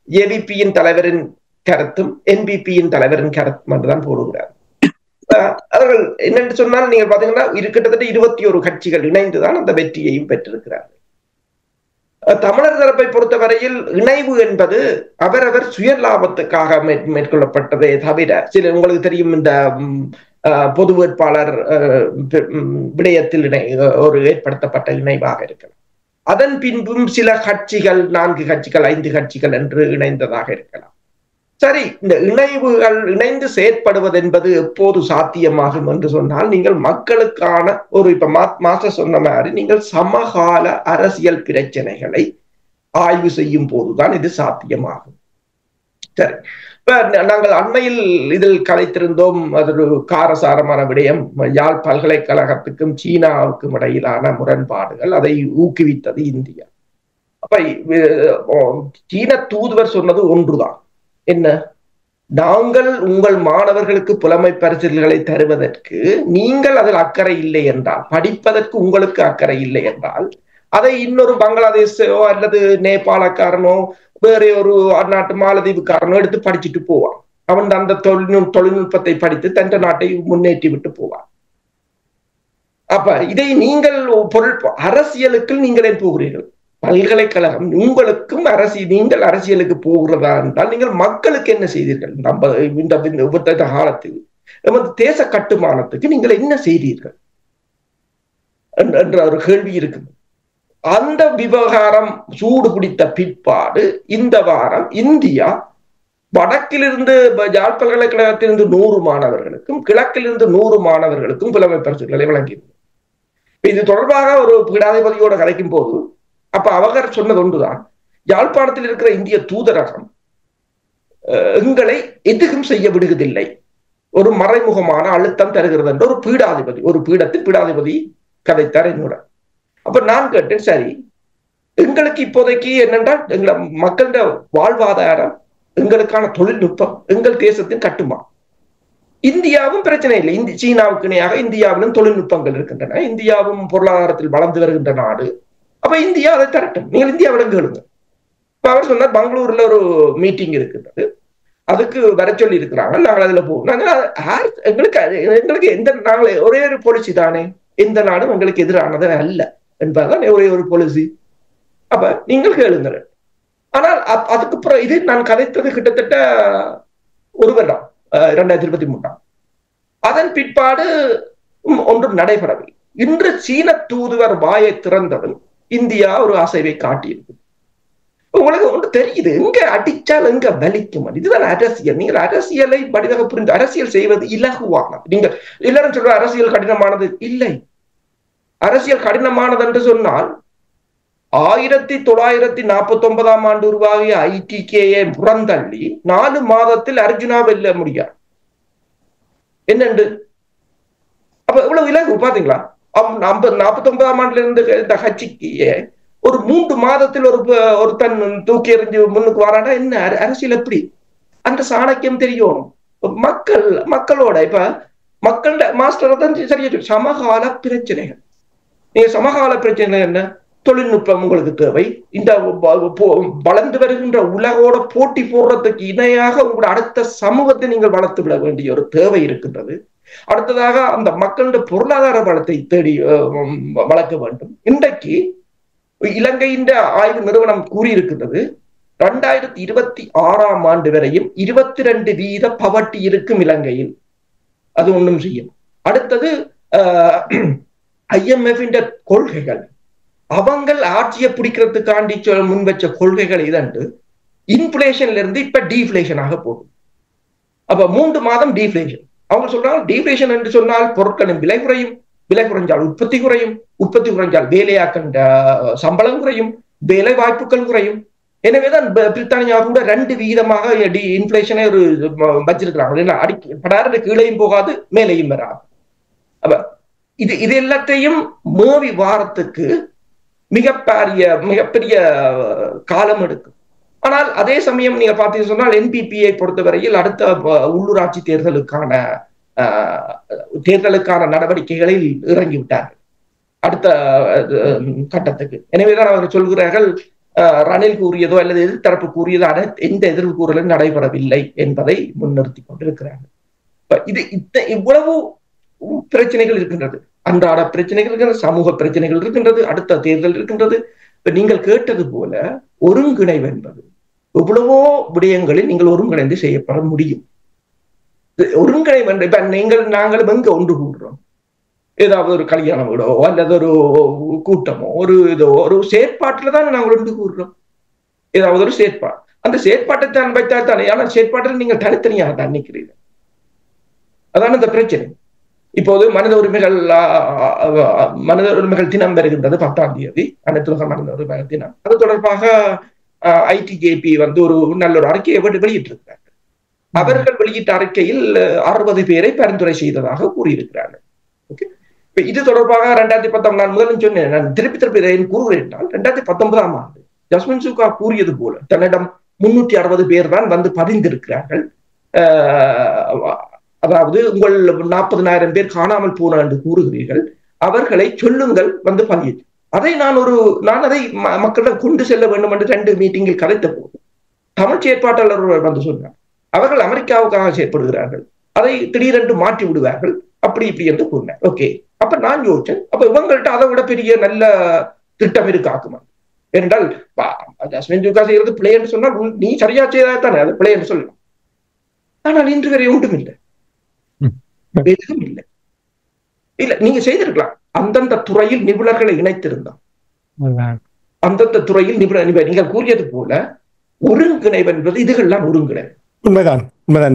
ஜேவிபியின் தலைவரின் கருத்தும் என்பிபியின் தலைவரின் கருத்தும் என்றுதான் போடுகிறார். அவர்கள் என்னென்று சொன்னால், நீங்க பாத்தீங்கன்னா கிட்டத்தட்ட 21 கட்சிகள் இணைந்துதான் அந்த வெற்றியையும் பெற்றிருக்கிறார்கள். தமிழர் தரப்பை பொறுத்தவரையில் இணைவு என்பது அவரவர் சுய லாபத்துக்காக மேற்கொள்ளப்பட்டதே தவிர, சில உங்களுக்கு தெரியும் இந்த பொது வேட்பாளர் விடயத்தில் ஒரு ஏற்படுத்தப்பட்ட இணைவாக இருக்கலாம். அதன் பின்பும் சில கட்சிகள் 4 கட்சிகள் 5 கட்சிகள் என்று இணைந்ததாக இருக்கலாம். சரி, இந்த இணைவுகள் இணைந்து செயற்படுவது என்பது எப்போது சாத்தியமாகும் என்று சொன்னால், நீங்கள் மக்களுக்கான ஒரு இப்ப மாஸ்டர் சொன்ன மாதிரி நீங்கள் சமகால அரசியல் பிரச்சனைகளை ஆய்வு செய்யும் போதுதான் இது சாத்தியமாகும். சரி, இப்ப நாங்கள் அண்மையில் இதில் கலைத்திருந்தோம், அது ஒரு காரசாரமான விடயம். யாழ் பல்கலைக்கழகத்துக்கும் சீனாவுக்கும் இடையிலான முரண்பாடுகள், அதை ஊக்குவித்தது இந்தியா. அப்ப சீன தூதுவர் சொன்னது ஒன்றுதான், என்ன, நாங்கள் உங்கள் மாணவர்களுக்கு புலமை பரிசில்களை தருவதற்கு நீங்கள் அதில் அக்கறை இல்லை என்றால், படிப்பதற்கு உங்களுக்கு அக்கறை இல்லை என்றால், அதை இன்னொரு பங்களாதேஷோ அல்லது நேபாளக்காரனோ வேற ஒரு நாட்டு மாலதீவுக்காரனோ எடுத்து படிச்சுட்டு போவான். அவன் அந்த தொழில்நுட்பத்தை படித்து தன் நாட்டை முன்னேற்றி விட்டு போவான். அப்ப இதை நீங்கள் அரசியலுக்கு நீங்களே போகிறீர்கள். பல்கலைக்கழகம் உங்களுக்கும் நீங்கள் அரசியலுக்கு போகிறதா என்றால் நீங்கள் மக்களுக்கு என்ன செய்தீர்கள்? இந்த காலத்தில் நமது தேச கட்டுமானத்துக்கு நீங்கள் என்ன செய்தீர்கள் என்ற ஒரு கேள்வி இருக்கு. அந்த விவகாரம் சூடு பிடித்த பிற்பாடு இந்த வாரம் இந்தியா வடக்கிலிருந்து யாழ் பல்கலைக்கழகத்திலிருந்து 100 மாணவர்களுக்கும் கிழக்கிலிருந்து 100 மாணவர்களுக்கும் புலமை பரிசுகளை வழங்கியிருந்தது. இது தொடர்பாக ஒரு பீடாதிபதியோட கலைக்கும் போது அப்ப அவர் சொன்னது ஒன்றுதான், யாழ்ப்பாணத்தில் இருக்கிற இந்திய தூதரகம் எங்களை எதுவும் செய்ய விடுவதில்லை, ஒரு மறைமுகமான அழுத்தம் தருகிறது என்ற ஒரு பீடாதிபதி, ஒரு பீடத்தில் பீடாதிபதி கதைத்தார் என்னோட. அப்ப நான் கேட்டேன், சரி, எங்களுக்கு இப்போதைக்கு என்னென்றால் எங்களை மக்களோட வாழ்வாதாரம் எங்களுக்கான தொழில்நுட்பம், எங்கள் தேசத்தின் கட்டுமானம். இந்தியாவும் பிரச்சனை இல்லை. சீனாவுக்கு இணையாக இந்தியாவிலும் தொழில்நுட்பங்கள் இருக்கின்றன. இந்தியாவும் பொருளாதாரத்தில் வளர்ந்து வருகின்ற நாடு. அப்ப இந்தியா அதை தரட்டும், நீங்கள் இந்தியாவிடம் கேளுங்க. இப்ப அவர் சொன்னார் பெங்களூர்ல ஒரு மீட்டிங் இருக்கின்றது, அதுக்கு வர சொல்லி இருக்கிறாங்க, நாங்கள் அதுல போவோம். எங்களுக்கு எந்த நாங்களே ஒரே ஒரு பாலிசி தானே, எந்த நாடும் எங்களுக்கு எதிரானது அல்ல என்பதுதான் ஒரே ஒரு பாலிசி. அப்ப நீங்கள் கேளுங்கள். ஆனால் அதுக்கப்புறம் இது நான் கதைத்தது கிட்டத்தட்ட ஒரு வருடம், 2023. அதன் பிற்பாடு ஒன்றும் நடைபெறவில்லை. இன்று சீன தூதுவர் வாயை திறந்தவன் இந்தியா ஒரு அசைவை காட்டியிருக்கு. உங்களுக்கு ஒன்று தெரியுது, எங்க அடிச்சால் எங்க வலிக்கும். இதுதான் அரசியல். நீங்கள் அரசியலை வடிவாக புரிந்து அரசியல் செய்வது இலகுவானது. நீங்கள் எல்லாரும் சொல்ற அரசியல் கடினமானது இல்லை. அரசியல் கடினமானது என்று சொன்னால் 1949 ஆண்டு உருவாகிய ITKயை புறந்தள்ளி 4 மாதத்தில் அர்ஜுனா வெல்ல முடியாது என்னண்டு. அப்ப இவ்வளவு இலகு பாத்தீங்களா? 49 ஆண்டுல இருந்து இந்த கட்சிக்கு ஒரு 3 மாதத்தில் ஒரு தன் தூக்கி எறிஞ்சு முன்னுக்கு வரானா என்ன அரசியல்? எப்படி அந்த சாணக்கியம் தெரியும் மக்களோட. இப்ப மக்கள் மாஸ்டர் தான் சரியா சமகால பிரச்சனைகள். நீங்க சமகால பிரச்சனைகள் என்ன? தொழில்நுட்பம் உங்களுக்கு தேவை. இந்த வளர்ந்து வருகின்ற உலகோட போட்டி போடுறதுக்கு இணையாக உங்களோட அடுத்த சமூகத்தை நீங்கள் வளர்த்து விட வேண்டிய ஒரு தேவை இருக்கின்றது. அடுத்ததாக அந்த மக்களுடைய பொருளாதார வளத்தை தேடி வளர்க்க வேண்டும். இன்றைக்கு இலங்கையின் ஆய்வு நிறுவனம் கூறியிருக்கின்றது, 2026 ஆண்டு வரையும் 22% பவர்ட்டி இருக்கும் இலங்கையில். அது ஒன்றும் செய்யும். அடுத்தது IMF கொள்கைகள், அவங்கள் ஆட்சியை பிடிக்கிறதுக்காண்டி முன் வச்ச கொள்கைகள் இதன்று இன்ஃபிளேஷன்ல இருந்து இப்ப டீஃபிளேஷனாக போகும். அப்ப 3 மாதம் டீஃபிளேஷன். அவங்க சொல்றாங்க டீஃபிளேஷன் என்று சொன்னால் பொருட்களின் விலை குறையும், விலை குறைஞ்சால் உற்பத்தி குறையும், உற்பத்தி குறைஞ்சால் வேலையாக்கின்ற சம்பளம் குறையும், வேலை வாய்ப்புகள் குறையும். எனவேதான் பிரித்தானியா கூட 2% இன்ஃபிளேஷனை ஒரு வச்சிருக்கிறாங்க. அடிப்படாத கீழையும் போகாது, மேலையும் வராது. அப்ப இது எல்லாத்தையும் மேவி வாரத்துக்கு மிகப்பெரிய காலம் எடுக்கும். ஆனால் அதே சமயம் நீங்க பார்த்தீங்கன்னு சொன்னால் NPPயை பொறுத்தவரையில் அடுத்த உள்ளூராட்சி தேர்தலுக்கான நடவடிக்கைகளில் இறங்கிவிட்டார்கள் அடுத்த கட்டத்துக்கு. எனவேதான் அவர்கள் சொல்கிறார்கள், ரணில் கூறியதோ அல்லது எதிர்த்தரப்பு கூறியதோ எந்த எதிர்ப்பு கூறலும் நடைபெறவில்லை என்பதை முன்னிறுத்தி கொண்டிருக்கிறார்கள். இவ்வளவு பிரச்சனைகள் இருக்கின்றது, அன்றாட பிரச்சனைகள் இருக்கின்றது, சமூக பிரச்சனைகள் இருக்கின்றது, அடுத்த தேர்தல் இருக்கின்றது. இப்ப நீங்கள் கேட்டது போல ஒருங்கிணைவு என்பது எவ்வளவோ விடயங்களில் நீங்கள் ஒருங்கிணைந்து செய்யப்பட முடியும். ஒருங்கிணைவு இப்ப நாங்களும் எங்க ஒன்று கூடுறோம், ஏதாவது ஒரு கல்யாண வீடோ அல்லது ஒரு கூட்டமோ ஒரு செயற்பாட்டுல தான் நாங்கள் ஒன்று கூடுறோம். ஏதாவது ஒரு செயற்பாடு, அந்த செயற்பாட்டை தான் வைத்தால் தானே. ஆனால் செயற்பாட்டில் நீங்கள் தனித்தனியாக தான் நிற்கிறீர்கள். அதான இந்த பிரச்சனை. இப்போது மனித உரிமைகள் தினம் வருகின்றது 10ஆம் தேதி, அனைத்துலக மனித உரிமைகள் தினம். அது தொடர்பாக ITKP ஒரு நல்ல ஒரு அறிக்கையை வெளியிட்டிருக்கிறார்கள். அவர்கள் வெளியிட்ட அறிக்கையில் 60 பேரை பரிந்துரை செய்ததாக கூறியிருக்கிறார்கள். ஓகே, இது தொடர்பாக 2019 நான் முதலும் சொன்னேன், நான் திருப்பி கூறுகிறேன். 2019 ஆண்டு ஜஸ்மின் சூகா கூறியது போல தன்னிடம் 360 பேர் தான் பதிந்திருக்கிறார்கள். அதாவது உங்கள் 40,000 பேர் காணாமல் போன என்று கூறுகிறீர்கள், அவர்களை சொல்லுங்கள் பதியேற்று. அதை நான் அதை மக்களிடம் கொண்டு செல்ல வேண்டும் என்று 2 மீட்டிங்கில் கலைத்த போது தமிழ் செயற்பாட்டாளர்கள் சொன்னார், அவர்கள் அமெரிக்காவுக்காக செயற்படுகிறார்கள், அதை திடீரென்று மாற்றி விடுவார்கள், அப்படி இப்படி என்று கூறினார். ஓகே, அப்ப நான் யோசிச்சேன், அப்ப இவங்கள்ட்ட அதை விட பெரிய நல்ல திட்டம் இருக்காக்குமா? ஏனென்றால் ஜஸ்மின் ஜூகா செய்யறது பிள்ளை என்று சொன்னால் நீ சரியா செய்தாதானே அது பிள்ளை என்று சொல்லலாம். ஆனால் இன்று வரை ஒன்றும் இல்லை, எதுவும் இல்லை. இல்ல, நீங்க செய்திருக்கலாம். அந்தந்த துறையில் நிபுணர்களை இணைத்திருந்தோம். அந்தந்த துறையில் நீங்கள் கூறியது போல ஒருங்கிணைவு என்பது இதுகள்லாம் ஒருங்கிணைவு. உண்மைதான்.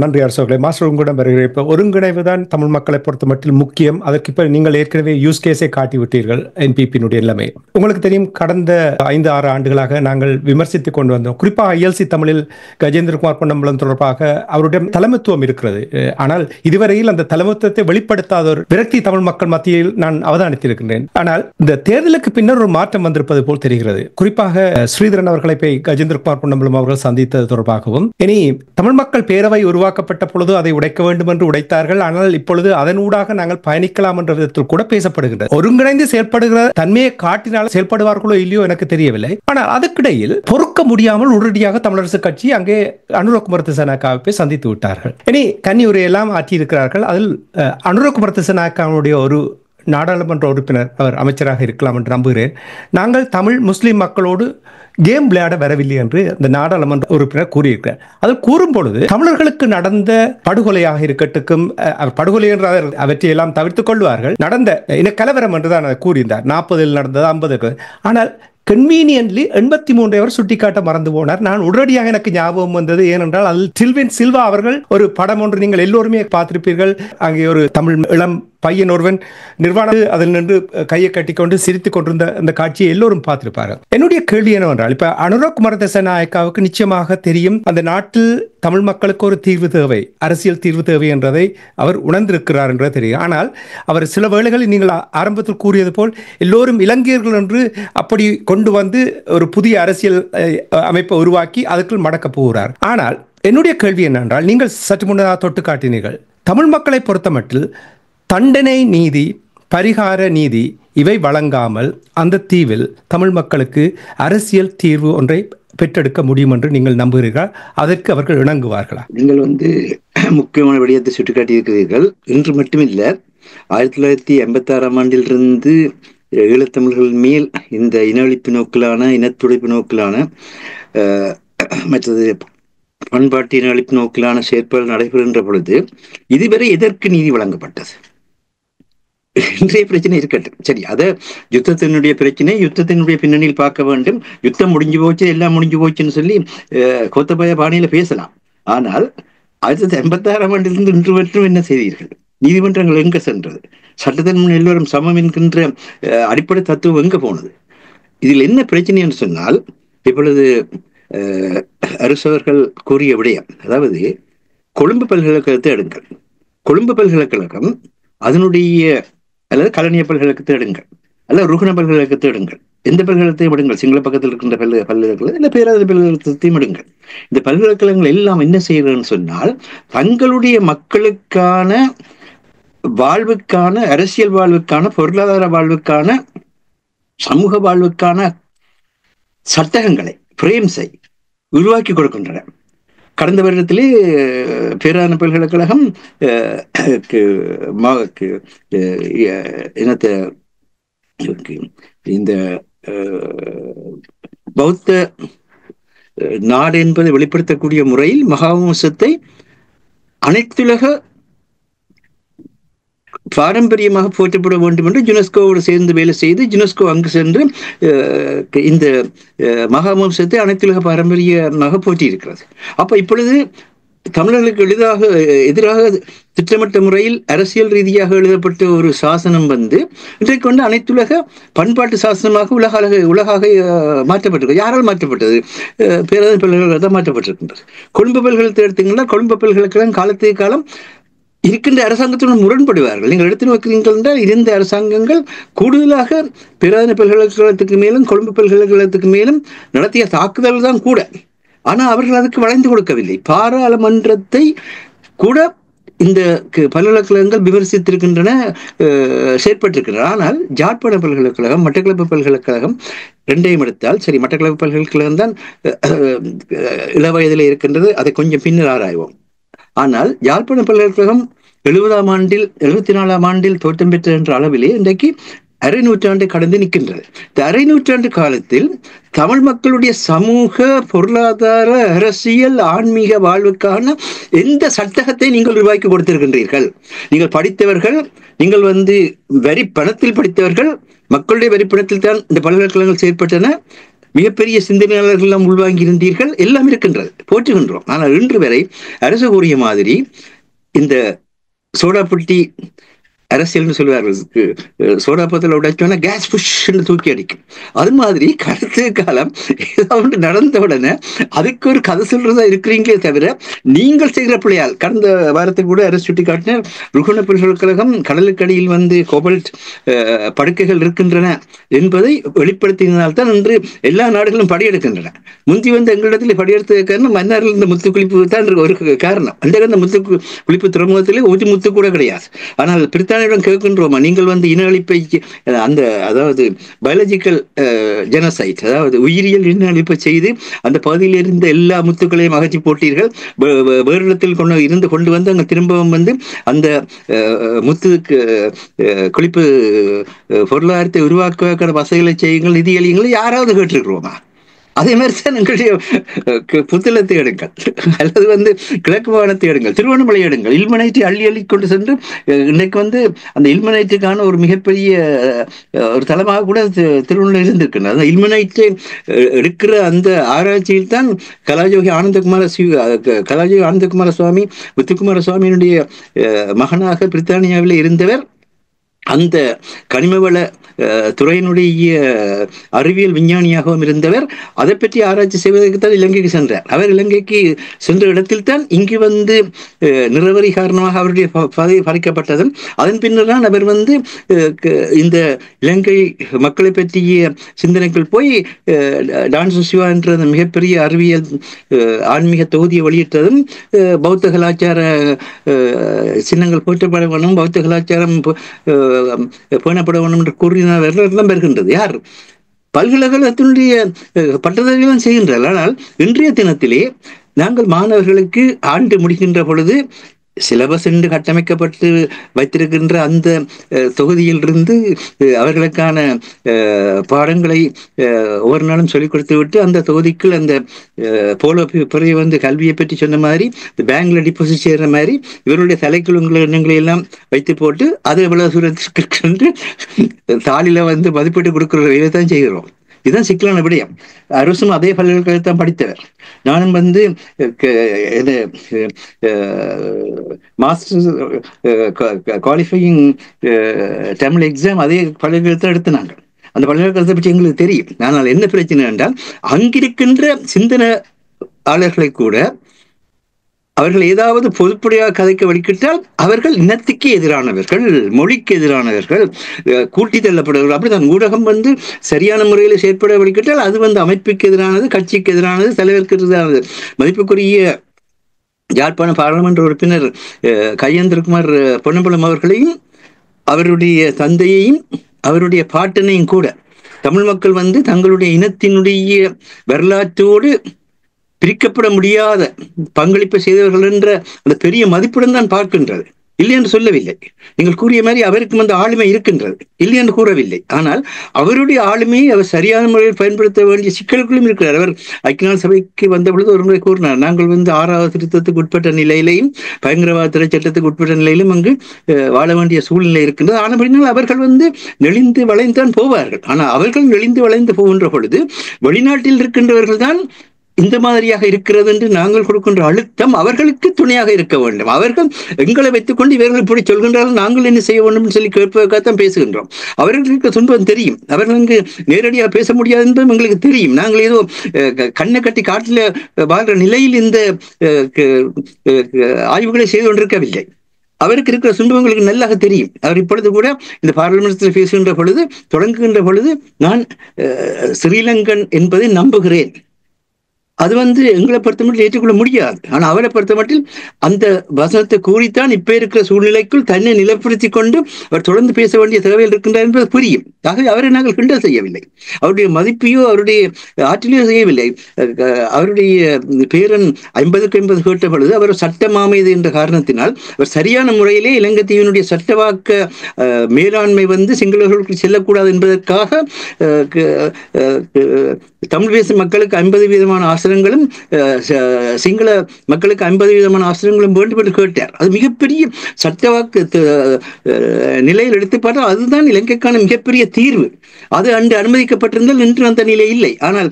நன்றி அரசோர்களே. மாஸ்டர் உங்களிடம் வருகிறேன். இப்போ ஒருங்கிணைவு தான் தமிழ் மக்களை பொறுத்த மட்டும் முக்கியம். அதற்கு இப்போ நீங்கள் ஏற்கனவே யூஸ் கேஸை காட்டிவிட்டீர்கள் என்பிபியினுடைய நிலைமை. உங்களுக்கு தெரியும், கடந்த 5-6 ஆண்டுகளாக நாங்கள் விமர்சித்துக் கொண்டு வந்தோம். குறிப்பாக ஐஎல்சி தமிழில் கஜேந்திரகுமார் பொன்னம்பலம் தொடர்பாக அவருடைய தலைமைத்துவம் இருக்கிறது. ஆனால் இதுவரையில் அந்த தலைமைத்துவத்தை வெளிப்படுத்தாத ஒரு விரக்தி தமிழ் மக்கள் மத்தியில் நான் அவதானித்திருக்கின்றேன். ஆனால் இந்த தேர்தலுக்கு பின்னர் ஒரு மாற்றம் வந்திருப்பது போல் தெரிகிறது. குறிப்பாக ஸ்ரீதரன் அவர்களை போய் கஜேந்திரகுமார் பொன்னம்பலம் அவர்கள் சந்தித்தது தொடர்பாகவும், இனி தமிழ் மக்கள் பேரவை உருவாக்கப்பட்ட பொழுது அதை உடைக்க வேண்டும் என்று உடைத்தார்கள். ஆனால் இப்பொழுது அதனூடாக நாங்கள் பயணிக்கலாம் என்ற விதத்தில் கூட பேசப்படுகிறது. ஒருங்கிணைந்து செயல்படுகிற தன்மையை காட்டினால் செயல்படுவார்களோ இல்லையோ எனக்கு தெரியவில்லை. ஆனால் அதுக்கிடையில் பொறுக்க முடியாமல் உடனடியாக தமிழரசு கட்சி அங்கே அனுரகுமார் திசாநாயக்காவை சந்தித்து விட்டார்கள். இனி கன்னி உரையெல்லாம் ஆற்றியிருக்கிறார்கள். அதில் அனுரகுமார் திசாநாயக்காவுடைய ஒரு நாடாளுமன்ற உறுப்பினர், அவர் அமைச்சராக இருக்கலாம் என்று நம்புகிறேன், நாங்கள் தமிழ் முஸ்லிம் மக்களோடு கேம் விளையாட வரவில்லை என்று இந்த நாடாளுமன்ற உறுப்பினர் கூறியிருக்கிறார். அது கூறும் பொழுது தமிழர்களுக்கு நடந்த படுகொலையாக இருக்கட்டும், படுகொலை என்று அவற்றையெல்லாம் தவிர்த்துக் கொள்வார்கள், நடந்த இன கலவரம் என்றுதான் அதை கூறியிருந்தார். 40 நடந்தது, 50. ஆனால் கன்வீனியன்ட்லி 83 அவர் சுட்டிக்காட்ட மறந்து போனார். நான் உடனடியாக எனக்கு ஞாபகம் வந்தது. ஏனென்றால் அதில் டில்வின் சில்வா அவர்கள் ஒரு படம் ஒன்று நீங்கள் எல்லோருமே பார்த்திருப்பீர்கள். அங்கே ஒரு தமிழ் இளம் பையன் ஒருவன் நிர்வாண அதில் நின்று கையை கட்டிக்கொண்டு சிரித்துக் கொண்டிருந்த அந்த காட்சியை எல்லோரும் பார்த்திருப்பார்கள். என்னுடைய கேள்வி என்னவென்றால், இப்ப அனுரகுமார் திசாநாயக்காவுக்கு நிச்சயமாக தெரியும் அந்த நாட்டில் தமிழ் மக்களுக்கு ஒரு தீர்வு தேவை, அரசியல் தீர்வு தேவை என்றதை அவர் உணர்ந்திருக்கிறார் என்றது தெரியும். ஆனால் அவர் சில வேளைகளில் நீங்கள் ஆரம்பத்தில் கூறியது போல் எல்லோரும் இலங்கையர்கள் என்று அப்படி கொண்டு வந்து ஒரு புதிய அரசியல் அமைப்பை உருவாக்கி அதுக்குள் மடக்கப் போகிறார். ஆனால் என்னுடைய கேள்வி என்னவென்றால், நீங்கள் சற்று முன்னதாக தொட்டு காட்டினீர்கள், தமிழ் மக்களை பொறுத்தமட்டில் தண்டனை நீதி, பரிகார நீதி இவை வழங்காமல் அந்த தீவில் தமிழ் மக்களுக்கு அரசியல் தீர்வு ஒன்றை பெற்றெடுக்க முடியும் என்று நீங்கள் நம்புகிறீர்கள்? அதற்கு அவர்கள் இணங்குவார்களா? நீங்கள் முக்கியமான விடயத்தை சுட்டிக்காட்டியிருக்கிறீர்கள். இன்று மட்டுமில்ல, 1986 ஆண்டிலிருந்து ஈழத்தமிழர்கள் மேல் இந்த இனஅழிப்பு நோக்கிலான, இனத்துடைப்பு நோக்கிலான, மற்றது பண்பாட்டு இனஅழிப்பு நோக்கிலான செயற்பாடு நடைபெறுகின்ற பொழுது இதுவரை எதற்கு நீதி வழங்கப்பட்டது? இன்றைய பிரச்சனை இருக்கட்டும், சரி, அதை யுத்தத்தினுடைய பிரச்சனை, யுத்தத்தினுடைய பின்னணியில் பார்க்க வேண்டும். யுத்தம் முடிஞ்சு போச்சு, எல்லாம் முடிஞ்சு போச்சுன்னு சொல்லி கோத்தபாய பாணியில பேசலாம். ஆனால் 1986 ஆண்டிலிருந்து இன்று வரைக்கும் என்ன செய்தீர்கள்? நீதிமன்றங்கள் எங்க சென்றது? சட்டத்தின் முன் எல்லோரும் சமம் என்கின்ற அடிப்படை தத்துவம் எங்க போனது? இதில் என்ன பிரச்சனை என்று சொன்னால், இப்பொழுது அரசவர்கள் கூறிய விடயம், அதாவது கொழும்பு பல்கலைக்கழகத்தை எடுங்கள். கொழும்பு பல்கலைக்கழகம் அதனுடைய, அல்லது கலனிய பல்கலைக்கழகத்தை எடுங்கள், அல்லது ருகுண பல்கலைக்கழகத்தை எடுங்கள், எந்த பல்கலைக்கழகத்தையும் எடுங்கள், சிங்கள பக்கத்தில் இருக்கின்ற பல்கலைக்கழகம் இல்லை பேராத பல்கலைக்கழகத்தையும் எடுங்கள். இந்த பல்கலைக்கழகங்கள் எல்லாம் என்ன செய்யறதுன்னு சொன்னால், தங்களுடைய மக்களுக்கான வாழ்வுக்கான, அரசியல் வாழ்வுக்கான, பொருளாதார வாழ்வுக்கான, சமூக வாழ்வுக்கான சட்டகங்களை, பிரேம்ஸை உருவாக்கி கொடுக்கின்றன. கடந்த வருடத்திலே பேரான பல்கலைக்கழகம் இனத்தை இந்த பௌத்த நாடு என்பதை வெளிப்படுத்தக்கூடிய முறையில் மகாவம்சத்தை அனைத்துலக பாரம்பரியமாக போற்றப்பட வேண்டும் என்று யுனெஸ்கோவோடு சேர்ந்து வேலை செய்து, யுனெஸ்கோ அங்கு சென்று இந்த மகாவம்சத்தை அனைத்துலக பாரம்பரியமாக போற்றி இருக்கிறது. அப்ப இப்பொழுது தமிழர்களுக்கு எதிராக திட்டமிட்ட முறையில் அரசியல் ரீதியாக எழுதப்பட்ட ஒரு சாசனம் இன்றைக்கு அனைத்துலக பண்பாட்டு சாசனமாக உலகாக மாற்றப்பட்டிருக்கு. யாரால் மாற்றப்பட்டது? பேராத பல்கலைக்கழகத்தால் மாற்றப்பட்டிருக்கின்றது. கொழும்பு பல்கலைக்கழகத்தை எடுத்தீங்கன்னா, கொழும்பு பல்கலைக்கழகம் காலத்துக்கு காலம் இருக்கின்ற அரசாங்கத்துடன் முரண்படுவார்கள். நீங்கள் எடுத்து நோக்கிறீர்கள் என்றால், இருந்த அரசாங்கங்கள் கூடுதலாக பேராதனை பல்கலைக்கழகத்துக்கு மேலும் கொழும்பு பல்கலைக்கழகத்துக்கு மேலும் நடத்திய தாக்குதல் தான் கூட. ஆனால் அவர்கள் அதுக்கு வளைந்து கொடுக்கவில்லை. பாராளுமன்றத்தை கூட இந்த பல்கலைக்கழகங்கள் விமர்சித்திருக்கின்றன, செயற்பட்டிருக்கின்றன. ஆனால் யாழ்ப்பாண பல்கலைக்கழகம், மட்டக்களப்பு பல்கலைக்கழகம் ரெண்டையும் எடுத்தால், சரி, மட்டக்களப்பு பல்கலைக்கழகம் தான் இளவயதில் இருக்கின்றது, அதை கொஞ்சம் பின்னர் ஆராய்வோம். ஆனால் யாழ்ப்பாண பல்கலைக்கழகம் 74ஆம் ஆண்டில் தோற்றம் பெற்ற என்ற அளவிலே இன்றைக்கு அரை நூற்றாண்டு கடந்து நிற்கின்றது. இந்த அரை நூற்றாண்டு காலத்தில் தமிழ் மக்களுடைய சமூக, பொருளாதார, அரசியல், ஆன்மீக வாழ்வுக்கான எந்த சட்டகத்தை நீங்கள் உருவாக்கி கொடுத்திருக்கின்றீர்கள்? நீங்கள் படித்தவர்கள், நீங்கள் வரி பணத்தில் படித்தவர்கள், மக்களுடைய வரி பணத்தில் தான் இந்த பல்கலைக்கழகங்கள் செயற்பட்டன. மிகப்பெரிய சிந்தனையாளர்கள் எல்லாம் உள்வாங்கி இருந்தீர்கள், எல்லாம் இருக்கின்றது, போற்றுகின்றோம். ஆனால் இன்று வரை அரசு கூறிய மாதிரி இந்த சோடாப்புட்டி அரசியல்னு சொல்லுவார்கள், சோடாப்பத்தில் உடைச்சோன்னா கேஸ் புஷ்ன்னு தூக்கி அடிக்கும். அது மாதிரி கருத்து காலம் ஏதாவது நடந்த உடனே அதுக்கு ஒரு கதை சொல்றதா இருக்கிறீங்களே தவிர நீங்கள் செய்கிற பிள்ளையால். கடந்த வாரத்துக்கு கூட அரசு சுட்டி காட்டின ருகுண பல்கலைக்கழகம் கடலுக்கடியில் வந்து கோபல்ட் படுக்கைகள் இருக்கின்றன என்பதை வெளிப்படுத்தினால்தான் இன்று எல்லா நாடுகளும் படியெடுக்கின்றன. முந்தி வந்து எங்களிடத்தில் படியெடுத்தது காரணம் மன்னாரில் இருந்த முத்து குளிப்பு தான் ஒரு காரணம். அந்த முத்து குளிப்பு துறைமுகத்திலே ஒரு முத்து கூட கிடையாது. ஆனால் பிரித்தானியிடம் கேட்கின்றோமா, நீங்கள் வந்து இன அழிப்பை அந்த அதாவது பயாலஜிக்கல் ஜெனசைட், அதாவது உயிரியல் இன அழிப்பை செய்து அந்த பகுதியில் இருந்த எல்லா முத்துக்களையும் அகற்றி போட்டீர்கள், வேறு இடத்தில் கொண்டு வந்து அங்கே திரும்பவும் வந்து அந்த முத்துக்கு குளிப்பு பொருளாதாரத்தை உருவாக்க வசதிகளை செய்யுங்கள், நிதி அளியுங்கள், யாராவது கேட்டிருக்கிறோமா? அதே மாதிரி தான் எங்களுடைய புத்தளத்தை எடுங்கள், அல்லது வந்து கிழக்கு மாகாணத்தை எடுங்கள், திருவண்ணாமலை எடுங்கள், இல்மனைட்டை அள்ளி கொண்டு சென்று இன்னைக்கு வந்து அந்த இல்மனைட்டுக்கான ஒரு மிகப்பெரிய ஒரு தளமாக கூட திருவண்ணாமலை இருந்திருக்கின்றது. அந்த இல்மனைட்டை எடுக்கிற அந்த ஆராய்ச்சியில் தான் கலாஜோகி ஆனந்தகுமார சுவாமி, முத்துக்குமார சுவாமியினுடைய மகனாக பிரித்தானியாவில் இருந்தவர் அந்த கனிமவள துறையினுடைய அறிவியல் விஞ்ஞானியாகவும் இருந்தவர். அதை பற்றி ஆராய்ச்சி செய்வதற்கு தான் இலங்கைக்கு சென்றார். அவர் இலங்கைக்கு சென்ற இடத்தில் தான் இங்கு வந்து நிறவரி காரணமாக அவருடைய பதவி பறிக்கப்பட்டதும் அதன் பின்னர் தான் அவர் வந்து இந்த இலங்கை மக்களை பற்றிய சிந்தனைகள் போய் டான்ஸ் சிவா என்ற மிகப்பெரிய அறிவியல் ஆன்மீக தொகுதியை வெளியிட்டதும் பௌத்த கலாச்சார சின்னங்கள் போற்றப்பட வேணும், பௌத்த கலாச்சாரம் பேணப்பட வேண்டும் என்று கூறினவர்கள் பெறுகின்றது. யார்? பல்கலைக்கழகத்தினுடைய பட்டதாரிகளும் செய்கின்றார்கள். ஆனால் இன்றைய தினத்திலே நாங்கள் மாணவர்களுக்கு ஆண்டு முடிக்கின்ற பொழுது சிலபஸ் என்று கட்டமைக்கப்பட்டு வைத்திருக்கின்ற அந்த தொகுதியிலிருந்து அவர்களுக்கான பாடங்களை ஒவ்வொரு நாளும் சொல்லிக் கொடுத்து விட்டு அந்த தொகுதிக்குள் அந்த போலோ பிறகு வந்து கல்வியை பற்றி சொன்ன மாதிரி பேங்க்ல டிபாசிட் செய்கிற மாதிரி இவருடைய தலைக்குழுங்களை எண்ணங்களை எல்லாம் வைத்து போட்டு அது எவ்வளவு தூரத்திற்கு சென்று தாளில வந்து மதிப்பீட்டு கொடுக்குற வேலை தான் செய்கிறோம். இதுதான் சிக்கலான விடயம். அரசும் அதே பல்கலைக்கழகத்தான் படித்தவர். நானும் வந்து மாஸ்டர்ஸ் குவாலிஃபையிங் தமிழ் எக்ஸாம் அதே பல்கலைக்கழகத்தை எடுத்தினாங்க. அந்த பல்கலைக்கழகத்தை பற்றி எங்களுக்கு தெரியும். ஆனால் என்ன பிரச்சனை என்றால் அங்கிருக்கின்ற சிந்தனையாளர்களை கூட அவர்கள் ஏதாவது பொதுப்படையாக கதைக்க வலிக்கிட்டால் அவர்கள் இனத்துக்கு எதிரானவர்கள், மொழிக்கு எதிரானவர்கள், கூட்டி தள்ளப்படுவர்கள். அப்படித்தான் ஊடகம் வந்து சரியான முறையில் செயற்பட வலிக்கிட்டால் அது வந்து அமைப்புக்கு எதிரானது, கட்சிக்கு எதிரானது, தலைவருக்கு எதிரானது. மதிப்புக்குரிய யாழ்ப்பாண பாராளுமன்ற உறுப்பினர் கையேந்திரகுமார் பொன்னம்பலம் அவர்களையும் அவருடைய தந்தையையும் அவருடைய பாட்டனையும் கூட தமிழ் மக்கள் வந்து தங்களுடைய இனத்தினுடைய வரலாற்றோடு பிரிக்கப்பட முடியாத பங்களிப்பை செய்தவர்கள் என்ற அந்த பெரிய மதிப்புடன் தான் பார்க்கின்றது. இல்லை என்று சொல்லவில்லை. நீங்கள் கூறிய மாதிரி அவருக்கு அந்த ஆளுமை இருக்கின்றது, இல்லை என்று கூறவில்லை. ஆனால் அவருடைய ஆளுமையை அவர் சரியான முறையில் பயன்படுத்த வேண்டிய சிக்கல்களும் இருக்கிறார். அவர் ஐக்கிய நாடு சபைக்கு வந்த பொழுது ஒரு முறை கூறினார், நாங்கள் வந்து 6வது திருத்தத்துக்கு உட்பட்ட நிலையிலையும் பயங்கரவாத தடை சட்டத்துக்கு உட்பட்ட நிலையிலும் அங்கு வாழ வேண்டிய சூழ்நிலை இருக்கின்றது. ஆனபடினால் அவர்கள் வந்து நெளிந்து வளைந்தான் போவார்கள். ஆனால் அவர்கள் நெளிந்து வளைந்து போகின்ற பொழுது வெளிநாட்டில் இருக்கின்றவர்கள் தான் இந்த மாதிரியாக இருக்கிறது என்று நாங்கள் கொடுக்கின்ற அழுத்தம் அவர்களுக்கு துணையாக இருக்க வேண்டும். அவர்கள் எங்களை வைத்துக் கொண்டு இவர்கள் இப்படி சொல்கின்றார்கள், நாங்கள் என்ன செய்ய வேண்டும் சொல்லி கேட்பதற்காகத்தான் பேசுகின்றோம். அவர்களுக்கு துன்பம் தெரியும், அவர்களுக்கு நேரடியாக பேச முடியாது என்பதும் எங்களுக்கு தெரியும். நாங்கள் ஏதோ கண்ணை கட்டி காட்டில் வாழ்கிற நிலையில் இந்த ஆய்வுகளை செய்து கொண்டிருக்கவில்லை. அவருக்கு இருக்கிற துன்பங்களுக்கு நல்லாக தெரியும். அவர் இப்பொழுது கூட இந்த பாராளுமன்றத்தில் பேசுகின்ற பொழுது, தொடங்குகின்ற பொழுது, நான் ஸ்ரீலங்கன் என்பதை நம்புகிறேன். அது வந்து எங்களை பொறுத்த மட்டும் ஏற்றுக்கொள்ள முடியாது. ஆனால் அவரை பொறுத்த மட்டும் அந்த வசனத்தை கூறித்தான் இப்ப இருக்கிற சூழ்நிலைக்குள் தன்னை நிலைப்படுத்தி கொண்டு அவர் தொடர்ந்து பேச வேண்டிய தேவையில் இருக்கின்றார் என்பது புரியும். ஆகவே அவரை நாங்கள் கிண்டல் செய்யவில்லை, அவருடைய மதிப்பையோ அவருடைய ஆற்றிலையோ செய்யவில்லை. அவருடைய பேரன் 50க்கு 50 கேட்ட பொழுது அவர் சட்டமாமையது என்ற காரணத்தினால் அவர் சரியான முறையிலே இலங்கை தீவினுடைய சட்டவாக்க மேலாண்மை வந்து சிங்களர்களுக்கு செல்லக்கூடாது என்பதற்காக தமிழ் பேசும் மக்களுக்கு 50% ஆசிரியங்களும் சிங்கள மக்களுக்கு 50% ஆசிரியங்களும் வேண்டும் என்று கேட்டார். அது மிகப்பெரிய சட்டவாக்கு நிலையில் எடுத்து பார்த்தால் அதுதான் இலங்கைக்கான மிகப்பெரிய தீர்வு. அது அன்று அனுமதிக்கப்பட்டிருந்தால் இன்று அந்த நிலை இல்லை. ஆனால்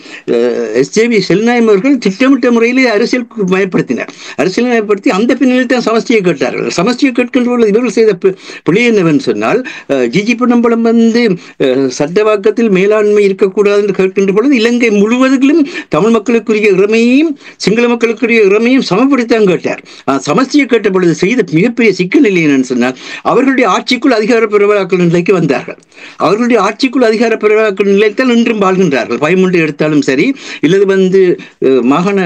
SJB செல்நாயம் அவர்கள் திட்டமிட்ட முறையிலே அரசியல் மயப்படுத்தினார். அரசியல் மயப்படுத்தி அந்த பின்னணியில் தான் சமஷ்டியை கேட்டார்கள். சமஷ்டியை கேட்கின்ற பொழுது இவர்கள் செய்த பிழை என்னவென்று சொன்னால், ஜிஜி பொன்னம்பலம் சட்டவாக்கத்தில் மேலாண்மை இருக்கக்கூடாது என்று கேட்கின்ற பொழுது இலங்கை முழுவதிலும் தமிழ் மக்களுக்குரிய இறமையையும் சிங்கள மக்களுக்குரிய இறமையும் சமப்படுத்தான் கேட்டார். சமஷ்டியை கேட்ட பொழுது செய்த மிகப்பெரிய சிக்கல் இல்லை என்னன்னு சொன்னால், அவர்களுடைய ஆட்சிக்குள் அதிகார பெருவாக்கள் நிலைக்கு வந்தார்கள். அவர்களுடைய ஆட்சிக்குள் அதிகார பெருவாக்கள் நிலையத்தால் இன்றும் வாழ்கின்றார்கள். பயமுண்டு எடுத்தாலும் சரி, இல்லது மாகாண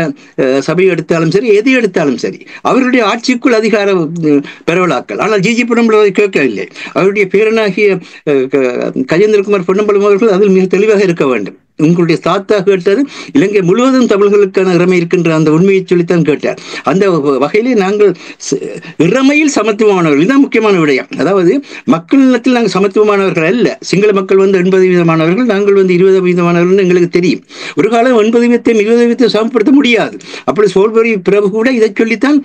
சபை எடுத்தாலும் சரி, எது எடுத்தாலும் சரி, அவர்களுடைய ஆட்சிக்குள் அதிகார பெருவலாக்கள். ஆனால் ஜிஜி பொன்னம்பலம் கேட்கவில்லை. அவருடைய பேரனாகிய கஜேந்திரகுமார் பொன்னம்பலம் அவர்கள் அதில் மிக தெளிவாக இருக்க வேண்டும். உங்களுடைய தாத்தா கேட்டது இலங்கை முழுவதும் தமிழர்களுக்கான இறமை இருக்கின்ற அந்த உண்மையை சொல்லித்தான் கேட்டார். அந்த வகையிலே நாங்கள் இறமையில் சமத்துவமானவர்கள், இதுதான் முக்கியமான விடயம். அதாவது மக்களிடத்தில் நாங்கள் சமத்துவமானவர்கள் அல்ல. சிங்கள மக்கள் 80% நாங்கள் 20% எங்களுக்கு தெரியும். ஒரு காலம் 80% சமப்படுத்த முடியாது. அப்படி சோல்பரி பிரபு கூட இதை சொல்லித்தான்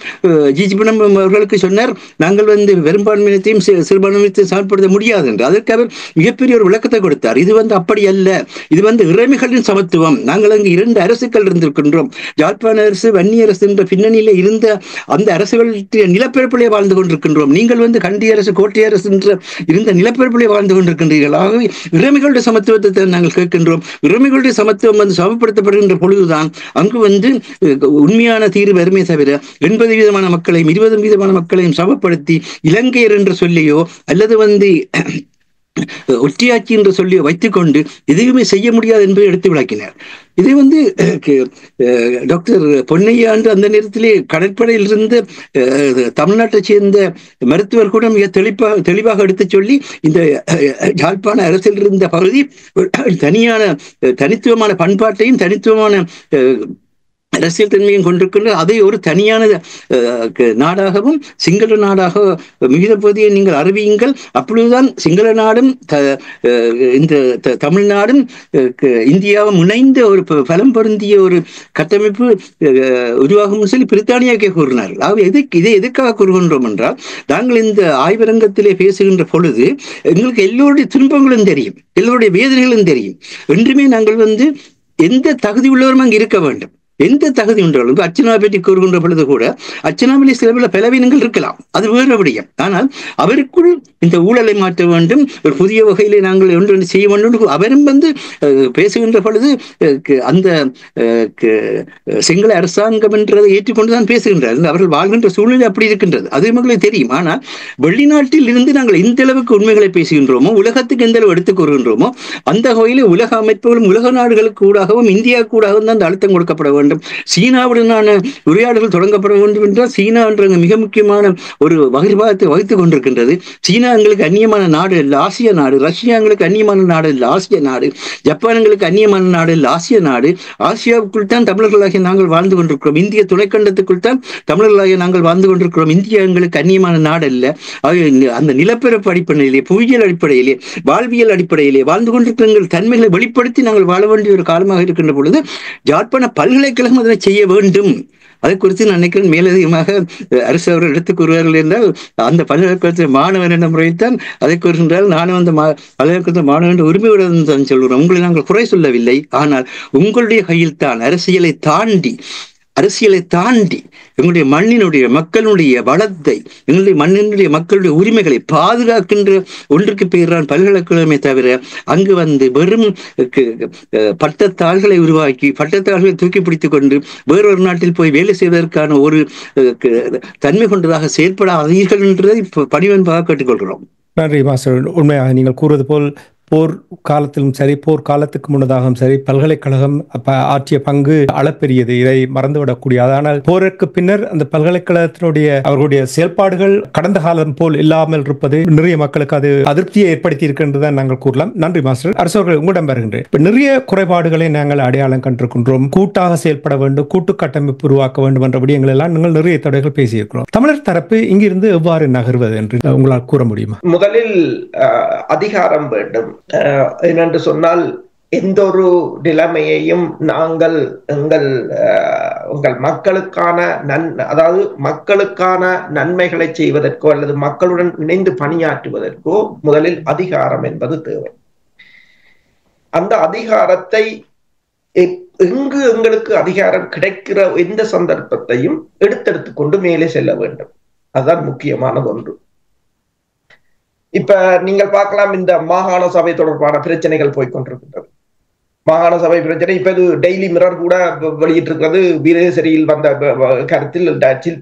ஜிஜி பொன்னம்பலம் அவர்களுக்கு சொன்னார், நாங்கள் பெரும்பான்மையத்தையும் சிறுபான்மையத்தையும் சமப்படுத்த முடியாது என்று. அதற்கு அவர் மிகப்பெரிய ஒரு விளக்கத்தை கொடுத்தார். இது அப்படி அல்ல, இது இறைமைகளின் சமத்துவம். நாங்கள் அங்கு 2 அரசுகள் இருந்திருக்கின்றோம். யாழ்ப்பாண அரசு, வன்னி அரசு என்ற பின்னணியில இருந்த அந்த அரசுகளுடைய நிலப்பரப்பிலே வாழ்ந்து கொண்டிருக்கின்றோம். நீங்கள் கண்டி அரசு, கோட்டை அரசு என்ற இருந்த நிலப்பரப்பிலே வாழ்ந்து கொண்டிருக்கின்றீர்கள். ஆகவே இறைமைகளுடைய சமத்துவத்தை நாங்கள் கேட்கின்றோம். இறைமைகளுடைய சமத்துவம் சமப்படுத்தப்படுகின்ற பொழுதுதான் அங்கு உண்மையான தீர்வு வருமே தவிர 80% மக்களையும் 20% மக்களையும் சமப்படுத்தி இலங்கையர் என்று சொல்லியோ அல்லது ஒற்றியாட்சி என்று சொல்லி வைத்துக் கொண்டு எதையுமே செய்ய முடியாது என்பதை எடுத்து விளக்கினார். இதை டாக்டர் பொன்னையா என்று அந்த நேரத்திலே கடற்படையில் இருந்த தமிழ்நாட்டைச் சேர்ந்த மருத்துவர் கூட மிக தெளிவாக எடுத்து சொல்லி, இந்த யாழ்ப்பாண அரசில் இருந்த பகுதி தனித்துவமான பண்பாட்டையும் தனித்துவமான அரசியல் தன்மையும் கொண்டிருக்கின்ற அதை ஒரு தனியான நாடாகவும் சிங்கள நாடாக மிகுந்த பகுதியை நீங்கள் அறிவியுங்கள். அப்பொழுதுதான் சிங்கள நாடும் இந்த தமிழ்நாடும் இந்தியாவும் இணைந்த ஒரு பலம் பொருந்திய ஒரு கட்டமைப்பு உருவாகும் சொல்லி பிரித்தானியாக்கே கூறினார்கள். ஆகவே இதை எதுக்காக கூறுகின்றோம் என்றால், நாங்கள் இந்த ஆய்வரங்கத்திலே பேசுகின்ற பொழுது எங்களுக்கு எல்லோருடைய துன்பங்களும் தெரியும், எல்லோருடைய வேதனைகளும் தெரியும். என்றுமே நாங்கள் எந்த தகுதி உள்ளவரும் அங்கு இருக்க வேண்டும். எந்த தகுதி உண்டாலும் அர்ச்சனா பற்றி கூறுகின்ற பொழுது கூட அர்ச்சனாவிலே சில பல பலவீனங்கள் இருக்கலாம், அது வேறு விடயம். ஆனால் அவருக்குள் இந்த ஊழலை மாற்ற வேண்டும், ஒரு புதிய வகையிலே நாங்கள் ஒன்று செய்ய வேண்டும். அவரும் பேசுகின்ற பொழுது அந்த சிங்கள அரசாங்கம் என்றதை ஏற்றுக்கொண்டுதான் பேசுகின்றார். அவர்கள் வாழ்கின்ற சூழ்நிலை அப்படி இருக்கின்றது, அது எங்களுக்கு தெரியும். ஆனால் வெளிநாட்டில் இருந்து நாங்கள் எந்த அளவுக்கு உண்மைகளை பேசுகின்றோமோ, உலகத்துக்கு எந்த அளவு எடுத்துக் கூறுகின்றோமோ, அந்த வகையில் உலக அமைப்புகளும் உலக நாடுகளுக்கு கூடாகவும் இந்தியா கூடாகவும் தான் அந்த அழுத்தம் கொடுக்கப்பட வேண்டும். சீனாவுடனான உரையாடல்கள் தொடங்கப்பட வேண்டும் என்றால், சீனா என்ற மிக முக்கியமான ஒரு வகைபாகத்தை வகித்துக் கொண்டிருக்கின்றது. சீனா எங்களுக்கு அந்நியமான நாடு அல்ல, ஆசிய நாடு. ரஷ்யா எங்களுக்கு அந்நியமான நாடு அல்ல, ஆசிய நாடு. ஜப்பான் எங்களுக்கு அந்நியமான நாடு அல்ல, ஆசிய நாடு. ஆசியாவுக்குள் தான் தமிழர்களாகிய நாங்கள் வாழ்ந்து கொண்டிருக்கிறோம். இந்திய துணைக்கண்டத்துக்குள் தான் தமிழர்களாகிய நாங்கள் வாழ்ந்து கொண்டிருக்கிறோம். இந்தியா எங்களுக்கு அந்நியமான நாடு அல்ல. அந்த நிலப்பரப்பு அடிப்படையிலே, புவியியல் அடிப்படையிலே, வாழ்வியல் அடிப்படையிலே வாழ்ந்து கொண்டிருக்கிற தன்மைகளை வெளிப்படுத்தி நாங்கள் வாழ வேண்டிய ஒரு காலமாக இருக்கின்ற பொழுது யாழ்ப்பாண பல்கலைக்கழகம் அதனை செய்ய வேண்டும். அதை குறித்து நான் நினைக்கிறேன் மேலதிகமாக அரசு அவர்கள் எடுத்துக் கூறுவார்கள் என்றால், அந்த பல்கலைக்கழகத்தில் மாணவன் என்ற முறைத்தான் அதை கூறுகின்றால், நானும் அந்த பல்கலைக்கழகத்தில் மாணவன் உரிமையுடன் தான் சொல்கிறோம். உங்களை நாங்கள் குறை சொல்லவில்லை. ஆனால் உங்களுடைய கையில் தான் அரசியலை தாண்டி எங்களுடைய மண்ணினுடைய மக்களுடைய வளத்தை, எங்களுடைய மண்ணினுடைய மக்களுடைய உரிமைகளை பாதுகாக்கின்ற ஒன்றுக்கு பெயர்தான் பல்கலைக்கழகமே தவிர, அங்கு வெறும் பட்டத்தாள்களை உருவாக்கி பட்டத்தாள்களை தூக்கி பிடித்துக் கொண்டு வேறொரு நாட்டில் போய் வேலை செய்வதற்கான ஒரு தன்மை கொண்டதாக செயற்படாதீர்கள் என்றதை பணிவன்பாக கேட்டுக்கொள்கிறோம். நன்றி மாஸ்டர். உண்மையாக நீங்கள் கூறுவது போல் போர் காலத்திலும் சரி, போர் காலத்துக்கு முன்னதாகவும் சரி, பல்கலைக்கழகம் ஆற்றிய பங்கு அளப்பெரியது. இதை மறந்துவிடக்கூடியது. ஆனால் போருக்கு பின்னர் அந்த பல்கலைக்கழகத்தினுடைய அவர்களுடைய செயல்பாடுகள் கடந்த காலம் போல் இல்லாமல் இருப்பது நிறைய மக்களுக்கு அது அதிருப்தியை ஏற்படுத்தி இருக்கின்றதான் நாங்கள் கூறலாம். நன்றி மாஸ்டர். அரசர்கள் உங்களிடம் வருகின்றேன். நிறைய குறைபாடுகளை நாங்கள் அடையாளம் கண்டிருக்கின்றோம். கூட்டாக செயல்பட வேண்டும், கூட்டு கட்டமைப்பு உருவாக்க வேண்டும் என்ற விடயங்கள் எல்லாம் நாங்கள் நிறைய தடைகள் பேசியிருக்கிறோம். தமிழர் தரப்பு இங்கிருந்து எவ்வாறு நகர்வது என்று உங்களால் கூற முடியுமா? முதலில் அதிகாரம் வேண்டும். என்னென்று சொன்னால், எந்த ஒரு நிலைமையையும் நாங்கள் உங்கள் மக்களுக்கான அதாவது மக்களுக்கான நன்மைகளை செய்வதற்கோ அல்லது மக்களுடன் இணைந்து பணியாற்றுவதற்கோ முதலில் அதிகாரம் என்பது தேவை. அந்த அதிகாரத்தை எங்கு எங்களுக்கு அதிகாரம் கிடைக்கிற எந்த சந்தர்ப்பத்தையும் எடுத்தெடுத்துக் கொண்டு மேலே செல்ல வேண்டும். அதுதான் முக்கியமான ஒன்று. இப்ப நீங்கள் பார்க்கலாம், இந்த மாகாண சபை தொடர்பான பிரச்சனைகள் போய்கொண்டிருக்கின்றது. மாகாண சபை பிரச்சனை இப்ப இது டெய்லி மிரர் கூட வெளியிட்டிருக்கிறது. வீரேசரியில் வந்த கருத்தில்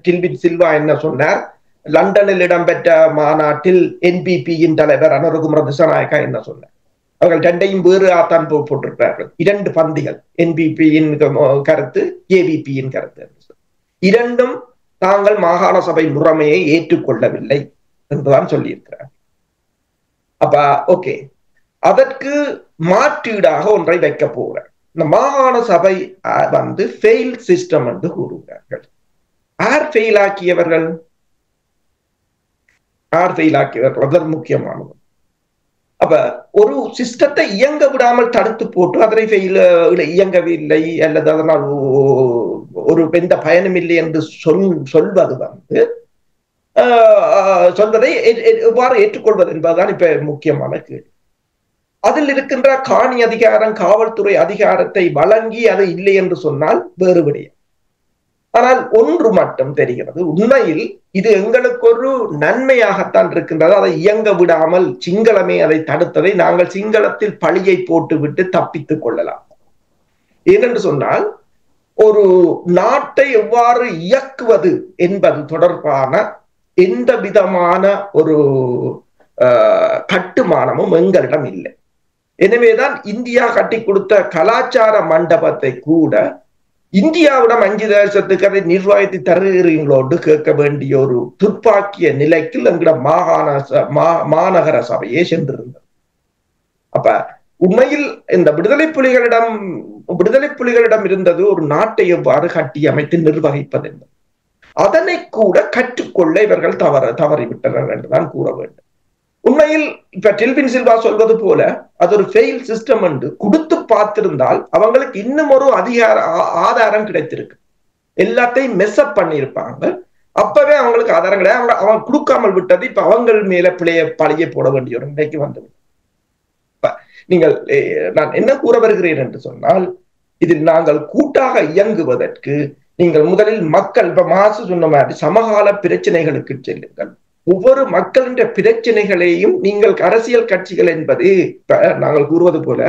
டில்வின் சில்வா என்ன சொன்னார், லண்டனில் இடம்பெற்ற மாநாட்டில் என்பிபியின் தலைவர் அனுரகுமார திசாநாயக்கா என்ன சொன்னார், அவர்கள் ரெண்டையும் வேறு ஆத்தான் போட்டிருக்கிறார்கள். 2 பந்திகள், என்பிபியின் கருத்து, ஏவிபியின் கருத்து. இரண்டும் தாங்கள் மாகாண சபை முறைமையை ஏற்றுக்கொள்ளவில்லை என்றுதான் சொல்லியிருக்கிறார். அப்ப ஓகே, அதற்கு மாற்றீடாக ஒன்றை வைக்க போகிறார். இந்த மாகாண சபை வந்து ஃபெயில் சிஸ்டம் என்று கூறுகிறார்கள். யார் ஃபெயில் ஆக்கியவர்கள்? அது முக்கியமானது. அப்ப ஒரு சிஸ்டத்தை இயங்க விடாமல் தடுத்து போட்டு அதனை இயங்கவில்லை அல்லது அதனால் ஒரு எந்த பயனும் இல்லை என்று சொல்வது வந்து சொல்வதை எவ்வாறு ஏற்றுக்கொள்வது என்பதுதான் இப்ப முக்கியமான கேள்வி. அதில் இருக்கின்ற காணி அதிகாரம், காவல்துறை அதிகாரத்தை வழங்கி அது இல்லை என்று சொன்னால் வேறு விடயம். ஆனால் ஒன்று மட்டும் தெரிகிறது, உண்மையில் இது எங்களுக்கு ஒரு நன்மையாகத்தான் இருக்கின்றது. அதை இயங்க விடாமல் சிங்களமே அதை தடுத்ததை நாங்கள் சிங்களத்தில் பழியை போட்டுவிட்டு தப்பித்துக் கொள்ளலாம். ஏனென்று சொன்னால், ஒரு நாட்டை எவ்வாறு இயக்குவது என்பது தொடர்பான எந்த விதமான ஒரு கட்டுமானமும் எங்களிடம் இல்லை. எனவேதான் இந்தியா கட்டி கொடுத்த கலாச்சார மண்டபத்தை கூட இந்தியாவிடம் 5 தேசத்துக்கு அதை நிர்வாகித்து தருகிறீங்களோடு கேட்க வேண்டிய ஒரு துப்பாக்கிய நிலைக்கு எங்கட மாநகர சபையே சென்றிருந்தது. அப்ப உண்மையில் இந்த விடுதலை புலிகளிடம் இருந்தது ஒரு நாட்டை எவ்வாறு கட்டி அமைத்து நிர்வகிப்பது என்பது. அதனை கூட கற்றுக்கொள்ள இவர்கள் தவறிவிட்டனர் என்றுதான் கூற வேண்டும். உண்மையில் இப்ப டில்வின் சில்வா சொல்வது போல அது ஒரு ஃபெயில் சிஸ்டம் என்று கொடுத்து பார்த்திருந்தால் அவங்களுக்கு இன்னும் ஒரு ஆதாரம் கிடைத்திருக்கு. எல்லாத்தையும் மெஸ்அப் பண்ணியிருப்பாங்க. அப்பவே அவங்களுக்கு ஆதாரம் கிடையாது. அவங்க கொடுக்காமல் விட்டது இப்ப அவங்க மேல பழியை போட வேண்டிய ஒரு நிலைக்கு வந்து நீங்கள் நான் என்ன கூற வருகிறேன் என்று சொன்னால், இதில் நாங்கள் கூட்டாக இயங்குவதற்கு நீங்கள் முதலில் மக்கள், இப்ப மாசு சொன்ன மாதிரி சமகால பிரச்சனைகளுக்கு செல்லுங்கள். ஒவ்வொரு மக்களின் பிரச்சனைகளையும் நீங்கள் அரசியல் கட்சிகள் என்பது நாங்கள் கூறுவது போல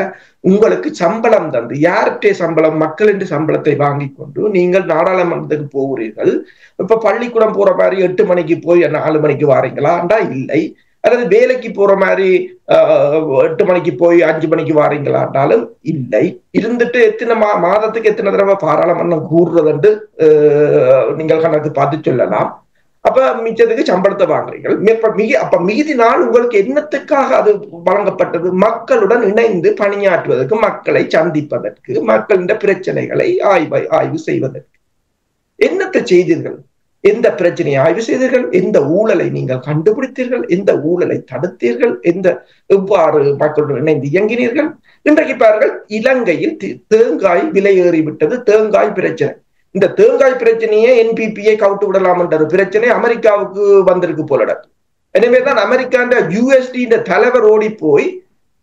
உங்களுக்கு சம்பளம் தந்து, யார்கிட்ட சம்பளம், மக்களின் சம்பளத்தை வாங்கி கொண்டு நீங்கள் நாடாளுமன்றத்துக்கு போகிறீர்கள். இப்ப பள்ளிக்கூடம் போற மாதிரி 8 மணிக்கு போய் 4 மணிக்கு வாரீங்களாண்டா? இல்லை. அல்லது வேலைக்கு போற மாதிரி 8 மணிக்கு போய் 5 மணிக்கு வாரீங்களாண்டாலும் இல்லை. இருந்துட்டு எத்தனை மாதத்துக்கு எத்தனை தடவை பாராளுமன்றம் கூறுறது நீங்கள் கணக்கு பார்த்து சொல்லலாம். அப்ப மிச்சத்துக்கு சம்பளத்தை வாங்குறீர்கள். அப்ப மிகுதி நாள் உங்களுக்கு என்னத்துக்காக அது வழங்கப்பட்டது? மக்களுடன் இணைந்து பணியாற்றுவதற்கு, மக்களை சந்திப்பதற்கு, மக்களின் பிரச்சனைகளை ஆய்வு செய்வதற்கு. என்னத்தை செய்தீர்கள்? எந்த பிரச்சனையை ஆய்வு செய்தீர்கள்? எந்த ஊழலை நீங்கள் கண்டுபிடித்தீர்கள்? எந்த ஊழலை தடுத்தீர்கள்? எவ்வாறு மக்களுடன் இணைந்து இயங்கினீர்கள்? இன்றைக்கு பாருங்கள், இலங்கையில் தேங்காய் விலை ஏறிவிட்டது. தேங்காய் பிரச்சனை, இந்த தேங்காய் பிரச்சனையே என்பிபியை கவுட்டு விடலாம் என்ற பிரச்சனை அமெரிக்காவுக்கு வந்திருக்கு போல. எனவேதான் அமெரிக்கா யூஎஸ்டி தலைவர் ஓடி போய்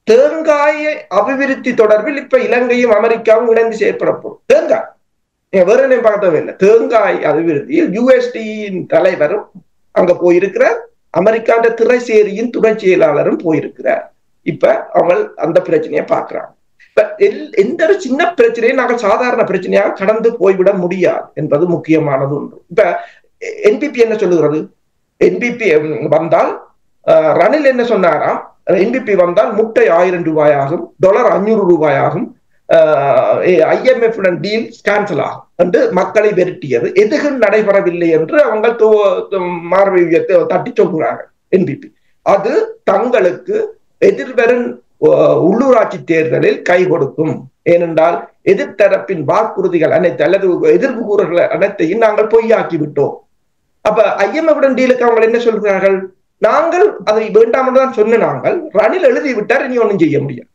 தேங்காயை அபிவிருத்தி தொடர்பில் இப்ப இலங்கையும் அமெரிக்காவும் இணைந்து செயற்பட போகும். தேங்காய் வேற என்ன பார்த்தவே இல்லை. தேங்காய் அபிவிருத்தியில் யூஎஸ்டியின் தலைவரும் அங்க போயிருக்கிறார், அமெரிக்காண்ட திரைசேரியின் துணை செயலாளரும் போயிருக்கிறார். இப்ப அவங்க அந்த பிரச்சனையை பார்க்கிறாங்க. எந்த ஒரு சின்ன பிரச்சனையை நாங்கள் சாதாரண பிரச்சனையாக கடந்து போய்விட முடியாது என்பது முக்கியமானது ஒன்று. இப்ப என்பிபி என்ன சொல்லுகிறது? என்பிபி வந்தால் ரணில் என்ன சொன்னாராம், என்பிபி வந்தால் முட்டை 1000 ரூபாயாகும், டாலர் 500 ரூபாயாகும், IMF டீல் கேன்சல் ஆகும் என்று மக்களை விரட்டியது. எதுவும் நடைபெறவில்லை என்று அவங்க மார்பை தட்டி சொல்கிறார்கள் என்பிபி. அது தங்களுக்கு எதிர்வரும் உள்ளூராட்சி தேர்தலில் கை கொடுக்கும். ஏனென்றால் எதிர்த்தரப்பின் வாக்குறுதிகள் அனைத்து அல்லது எதிர்ப்பு கூறல்கள் அனைத்தையும் நாங்கள் பொய்யாக்கி விட்டோம். அப்ப IMF டீலுக்கு அவங்க என்ன சொல்கிறார்கள்? நாங்கள் அதை வேண்டாம் என்றுதான் சொன்ன, நாங்கள் ரணில் எழுதி விட்டார், இனி ஒன்றும் செய்ய முடியாது.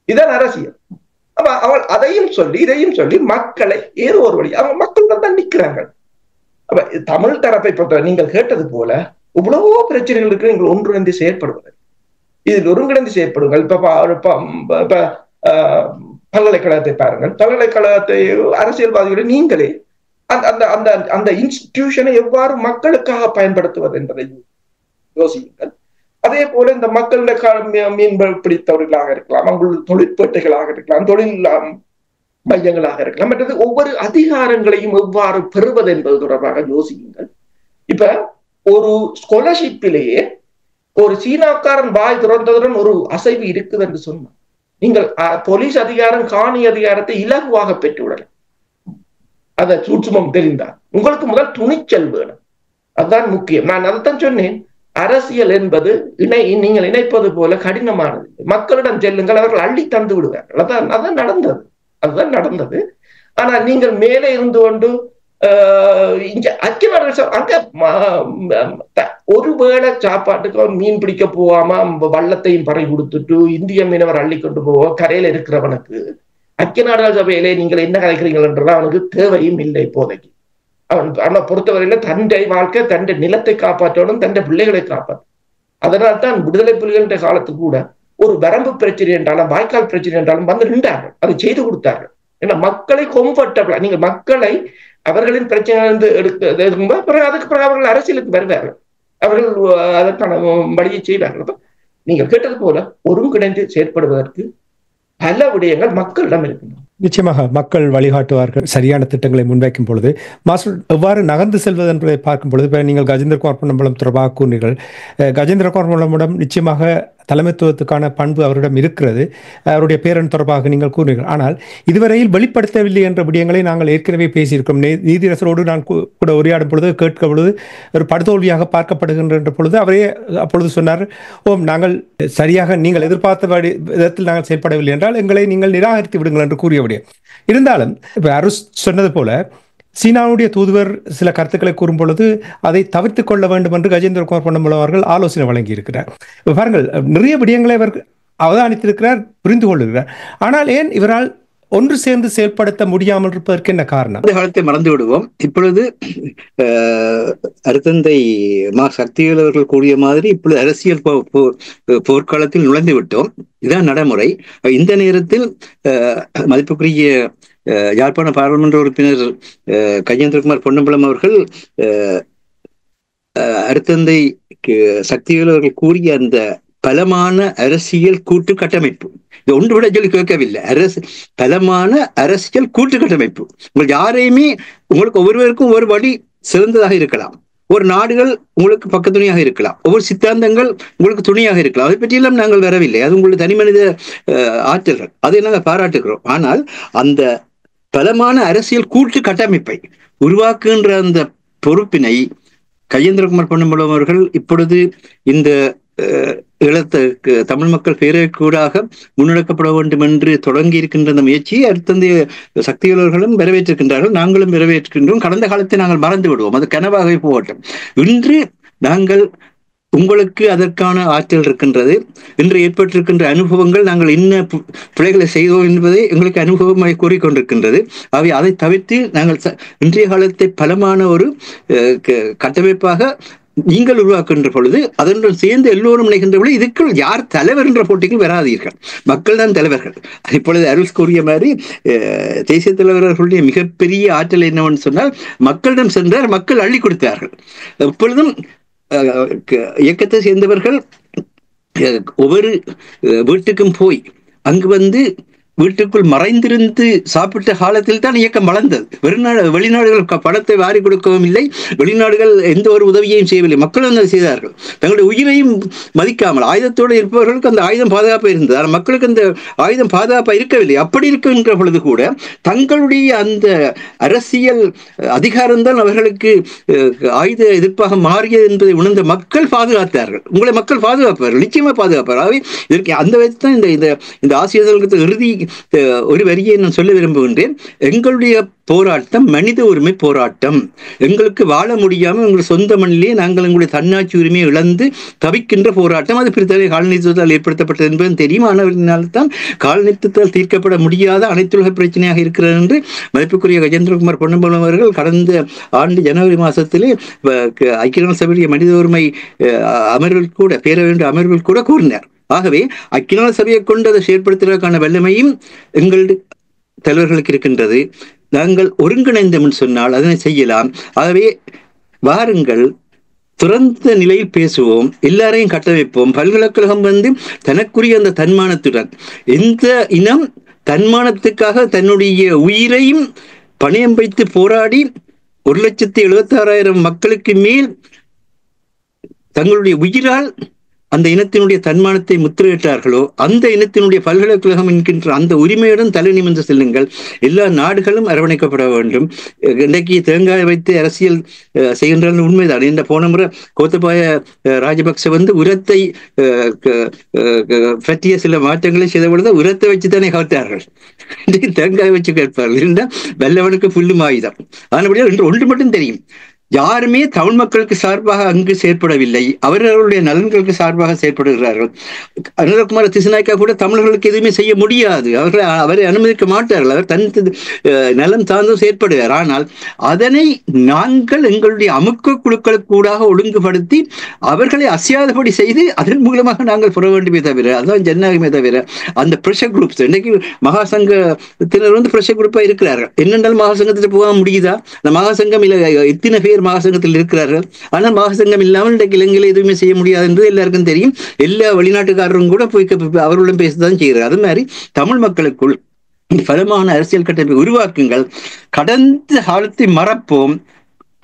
இதான் அரசியல். அப்ப அவள் அதையும் சொல்லி இதையும் சொல்லி மக்களை ஏதோ ஒரு வழி அவங்க மக்கள் தான் நிற்கிறார்கள். அப்ப தமிழ் தரப்பை பொறுத்த நீங்கள் கேட்டது போல இவ்வளவோ பிரச்சனைகள் இருக்கு. நீங்கள் ஒன்றிணைந்து செயற்படுவது, இதில் ஒருங்கிணைந்து செயற்படுங்கள். இப்ப பல்கலைக்கழகத்தை பாருங்கள். பல்கலைக்கழகத்தை அரசியல்வாதிகளை நீங்களே அந்த அந்த அந்த இன்ஸ்டிடியூஷனை எவ்வாறு மக்களுக்காக பயன்படுத்துவது என்பதை யோசியுங்கள். அதே போல இந்த மக்களுடைய மீன்பிடி தொழிலாக இருக்கலாம், அவங்களுடைய தொழிற்பேட்டைகளாக இருக்கலாம், தொழில் மையங்களாக இருக்கலாம், மற்றது ஒவ்வொரு அதிகாரங்களையும் எவ்வாறு பெறுவது என்பது தொடர்பாக யோசியுங்கள். இப்ப ஒரு ஸ்காலர்ஷிப்பிலேயே ஒரு சீனாக்காரன் வாய் திறந்ததுடன் ஒரு அசைவு இருக்குது என்று சொன்னார். நீங்கள் போலீஸ் அதிகாரம் காணி அதிகாரத்தை இலகுவாக பெற்றுவிடலாம். அத சூட்சுமம் தெரிந்தால் உங்களுக்கு முதல் துணிச்சல் வேணும். அதுதான் முக்கியம். நான் அதைத்தான் சொன்னேன். அரசியல் என்பது நீங்கள் இணைப்பது போல கடினமானது. மக்களிடம் செல்லுங்கள், அவர்கள் அள்ளி தந்து விடுவார்கள். அதான் நடந்தது. ஆனால் நீங்கள் மேலே இருந்து கொண்டு அங்க ஒருவேளை சாப்பாட்டுக்கு மீன் பிடிக்க போகாம வள்ளத்தையும் பறை கொடுத்துட்டு இந்திய மீனவர் அள்ளி கொண்டு போவ கரையில இருக்கிறவனுக்கு ஐக்கிய நாடுகள் சபையிலே நீங்கள் என்ன கலைக்கிறீங்கன்றது அவனுக்கு தேவையும் இல்லை இப்போதைக்கு. அவனை பொறுத்தவரையில தண்டை வாழ்க்கை, தண்டை நிலத்தை காப்பாற்றணும், தண்டை பிள்ளைகளை காப்பாற்றும். அதனால்தான் விடுதலை புலிகளின் காலத்துக்கு கூட ஒரு வரம்பு பிரச்சனை என்றாலும் வாய்க்கால் பிரச்சனை என்றாலும் வந்து நின்றார்கள், அதை செய்து கொடுத்தார்கள். ஏன்னா மக்களை கம்ஃபர்டபிளா நீங்க மக்களை அவர்களின் பிரச்சனை எடுக்கும்போது அதுக்கு பிறகு அவர்கள் அரசியலுக்கு வருவார்கள், அவர்கள் அதற்கான வழியை செய்வார்கள். நீங்கள் கேட்டது போல ஒருங்கிணைந்து செயற்படுவதற்கு பல விடயங்கள் மக்களிடம் இருக்கின்றன. நிச்சயமாக மக்கள் வழிகாட்டுவார்கள் சரியான திட்டங்களை முன்வைக்கும் பொழுது. மாஸ்டர் எவ்வாறு நகர்ந்து செல்வது என்பதை பார்க்கும் பொழுது, இப்போ நீங்கள் கஜேந்திரகுமார் பொன்னம்பலம் தொடர்பாக கூறினீர்கள். கஜேந்திரகுமார் பொன்னம்பலம் நிச்சயமாக தலைமைத்துவத்துக்கான பண்பு அவரிடம் இருக்கிறது. அவருடைய பேரன் தொடர்பாக நீங்கள் கூறினீர்கள். ஆனால் இதுவரையில் வெளிப்படுத்தவில்லை என்ற விடயங்களை நாங்கள் ஏற்கனவே பேசியிருக்கிறோம். நீதியரசரோடு நான் கூட உரையாடும் பொழுது கேட்கும் பொழுது ஒரு படுதோல்வியாக பார்க்கப்படுகின்ற பொழுது அவரே அப்பொழுது சொன்னார், நாங்கள் சரியாக நீங்கள் எதிர்பார்த்த விதத்தில் நாங்கள் செயல்படவில்லை என்றால் எங்களை நீங்கள் நிராகரித்து விடுங்கள் என்று கூறிய விடயம். இருந்தாலும் இப்ப அருஷ் சொன்னது போல சீனாவுடைய தூதுவர் சில கருத்துக்களை கூறும் பொழுது அதை தவிர்த்து கொள்ள வேண்டும் என்று கஜேந்திரகுமார் பொன்னம்பலம் அவர்கள் ஆலோசனை வழங்கி இருக்கிறார். பாருங்கள், நிறைய விடயங்களை அவர் அவதானித்திருக்கிறார், புரிந்து கொள்ளுகிறார். ஆனால் ஏன் இவரால் ஒன்று சேர்ந்து செயல்படுத்த முடியாமல் இருப்பதற்கு என்ன காரணம்? அந்த காலத்தை மறந்து விடுவோம். இப்பொழுது அருத்தந்தை மா சக்திவேல் அவர்கள் கூறிய மாதிரி இப்பொழுது அரசியல் போர்க்காலத்தில் நுழைந்து விட்டோம். இதான் நடைமுறை. இந்த நேரத்தில் மதிப்புக்குரிய யாழ்ப்பாண பாராளுமன்ற உறுப்பினர் கஜேந்திரகுமார் பொன்னம்பலம் அவர்கள் அருத்தந்தை சக்திவேல் அவர்கள் கூறிய அந்த பலமான அரசியல் கூட்டு கட்டமைப்பு, இது ஒன்று விட சொல்லி கேட்கவில்லை, பலமான அரசியல் கூட்டு கட்டமைப்பு. உங்களுக்கு யாரையுமே உங்களுக்கு ஒவ்வொருவருக்கும் ஒரு வழி சிறந்ததாக இருக்கலாம், ஒரு நாடுகள் உங்களுக்கு பக்க துணியாக இருக்கலாம், ஒவ்வொரு சித்தாந்தங்கள் உங்களுக்கு துணியாக இருக்கலாம். அதை பற்றியெல்லாம் நாங்கள் வரவில்லை. அது உங்களுடைய தனி மனித ஆற்றல்கள், அதை நாங்கள் பாராட்டுகிறோம். ஆனால் அந்த பலமான அரசியல் கூட்டு கட்டமைப்பை உருவாக்குகின்ற அந்த பொறுப்பினை கஜேந்திரகுமார் பொன்னம்பலம் அவர்கள் இப்பொழுது இந்த தமிழ் மக்கள் பேரவைக்கூடாக முன்னெடுக்கப்பட வேண்டும் என்று தொடங்கி இருக்கின்ற அந்த முயற்சியை அருத்தந்தைய சக்தியாளர்களும் வரவேற்றிருக்கின்றார்கள், நாங்களும் வரவேற்கின்றோம். கடந்த காலத்தை நாங்கள் மறந்து விடுவோம், அது கனவாகவே போகட்டும். இன்று நாங்கள் உங்களுக்கு அதற்கான ஆற்றல் இருக்கின்றது. இன்று ஏற்பட்டிருக்கின்ற அனுபவங்கள், நாங்கள் என்ன பிழைகளை செய்தோம் என்பதை எங்களுக்கு அனுபவமாக கூறிக்கொண்டிருக்கின்றது. அவை அதை தவிர்த்து நாங்கள் இன்றைய காலத்தை பலமான ஒரு கட்டமைப்பாக நீங்கள் உருவாக்குகின்ற பொழுது அதனுடன் சேர்ந்து எல்லோரும் நினைக்கின்ற பொழுது இதுக்குள் யார் தலைவர் என்ற போட்டிகள் வராதீர்கள், மக்கள் தான் தலைவர்கள். இப்பொழுது அருள் கூறிய மாதிரி தேசிய தலைவர்களுடைய மிகப்பெரிய ஆற்றல் என்னவென்று சொன்னால் மக்களிடம் சென்றார், மக்கள் அள்ளி கொடுத்தார்கள். எப்பொழுதும் இயக்கத்தை சேர்ந்தவர்கள் ஒவ்வொரு வீட்டுக்கும் போய் அங்கு வந்து வீட்டுக்குள் மறைந்திருந்து சாப்பிட்ட காலத்தில் தான் இயக்கம் வளர்ந்தது. வெளிநாடுகள் பணத்தை வாரி கொடுக்கவும் இல்லை, வெளிநாடுகள் எந்த ஒரு உதவியையும் செய்யவில்லை, மக்கள் வந்து செய்தார்கள். தங்களுடைய உயிரையும் மதிக்காமல் ஆயுதத்தோடு இருப்பவர்களுக்கு அந்த ஆயுதம் பாதுகாப்பாக இருந்தது, ஆனால் மக்களுக்கு அந்த ஆயுதம் பாதுகாப்பாக இருக்கவில்லை. அப்படி இருக்கின்ற பொழுது கூட தங்களுடைய அந்த அரசியல் அதிகாரம்தான் அவர்களுக்கு ஆயுத எதிர்ப்பாக மாறியது என்பதை உணர்ந்த மக்கள் பாதுகாத்தார்கள். உங்களை மக்கள் பாதுகாப்பார்கள், நிச்சயமாக பாதுகாப்பார்கள். ஆகவே இதற்கு அந்த விதத்தில் தான் இந்த ஆசிரியர்களுக்கு இறுதி ஒரு வரியை நான் சொல்ல விரும்புகின்றேன். எங்களுடைய போராட்டம் மனித உரிமை போராட்டம். எங்களுக்கு வாழ முடியாமல் எங்களுடைய சொந்த மண்ணிலே நாங்கள் எங்களுடைய தன்னாட்சி உரிமையை இழந்து தவிக்கின்ற போராட்டம். அது பிரித்தாலே காலனித்துவத்தால் ஏற்படுத்தப்பட்டது என்பதும் தெரியும். ஆனவரினால்தான் காலனித்துவத்தால் தீர்க்கப்பட முடியாத அனைத்துலக பிரச்சனையாக இருக்கிறது என்று மதிப்புக்குரிய கஜேந்திரகுமார் பொன்னம்பலம் அவர்கள் கடந்த ஆண்டு ஜனவரி மாதத்திலே ஐக்கிய நாடு சபையுடைய மனித உரிமை அமர்வில் கூட பேரவையுடைய அமர்வில் கூட கூறினார். ஆகவே ஐக்கிய நாடு சபையை கொண்டு அதை செயற்படுத்துவதற்கான வல்லமையும் எங்களுடைய தலைவர்களுக்கு இருக்கின்றது. நாங்கள் ஒருங்கிணைந்தோம் சொன்னால் அதனை செய்யலாம். ஆகவே வாருங்கள், துறந்த நிலையில் பேசுவோம், எல்லாரையும் கட்டமைப்போம். பல்கலைக்கழகம் தனக்குரிய அந்த தன்மானத்துடன், எந்த இனம் தன்மானத்துக்காக தன்னுடைய உயிரையும் பணயம் வைத்து போராடி 1,76,000 மக்களுக்கு மேல் தங்களுடைய உயிரால் அந்த இனத்தினுடைய தன்மானத்தை முத்திரையிட்டார்களோ அந்த இனத்தினுடைய பல்கலைக்கழகம் என்கின்ற அந்த உரிமையுடன் தலை நிமிர்ந்து செல்லுங்கள். எல்லா நாடுகளும் அரவணைக்கப்பட வேண்டும். இன்றைக்கு தேங்காய் வைத்து அரசியல் செய்கின்ற உண்மைதான். இந்த போன முறை கோத்தபாய ராஜபக்ச உரத்தை பற்றிய சில மாற்றங்களை செய்த பொழுது உரத்தை வச்சுத்தானே கவுத்தார்கள். இன்றைக்கு தேங்காய் வச்சு கேட்பார்கள். இருந்தால் வல்லவனுக்கு புல்லும் ஆயுதம். ஆனபடியால் இன்று ஒன்று மட்டும் தெரியும், யாருமே தமிழ் மக்களுக்கு சார்பாக அங்கு செயற்படவில்லை, அவர்களுடைய நலன்களுக்கு சார்பாக செயற்படுகிறார்கள். அனுரகுமார திசுநாயக்கா கூட தமிழர்களுக்கு எதுவுமே செய்ய முடியாது, அவரை அனுமதிக்க மாட்டார்கள். அவர் தன் நலம் சார்ந்தும் செயற்படுகிறார். ஆனால் அதனை நாங்கள் எங்களுடைய அமுக்க குழுக்களுக்கு கூடாக ஒழுங்குபடுத்தி அவர்களை அசையாதபடி செய்து அதன் மூலமாக நாங்கள் பெற வேண்டுமே தவிர, அதுதான் ஜனநாயகமே தவிர அந்த பிரஷர் குரூப்ஸ் இன்னைக்கு மகாசங்கத்தினர் பிரஷர் குரூப்பா இருக்கிறார்கள். என்னென்றாலும் மகாசங்கத்திற்கு போக முடியுதா? அந்த மகாசங்கம் எத்தனை பேர் மகாசங்கத்தில் இருக்கிறார்கள். ஆனால் மகாசங்கம் இல்லாமல் இன்றைக்கு இலங்கையில் எதுவுமே செய்ய முடியாது என்று எல்லாருக்கும் தெரியும். எல்லா வெளிநாட்டுக்காரரும் கூட போய் அவர்களுடன் பேசத்தான் செய்கிறார். அது மாதிரி தமிழ் மக்களுக்குள் பலமான அரசியல் கட்டமைப்பை உருவாக்குங்கள். கடந்த காலத்தை மறப்போம்.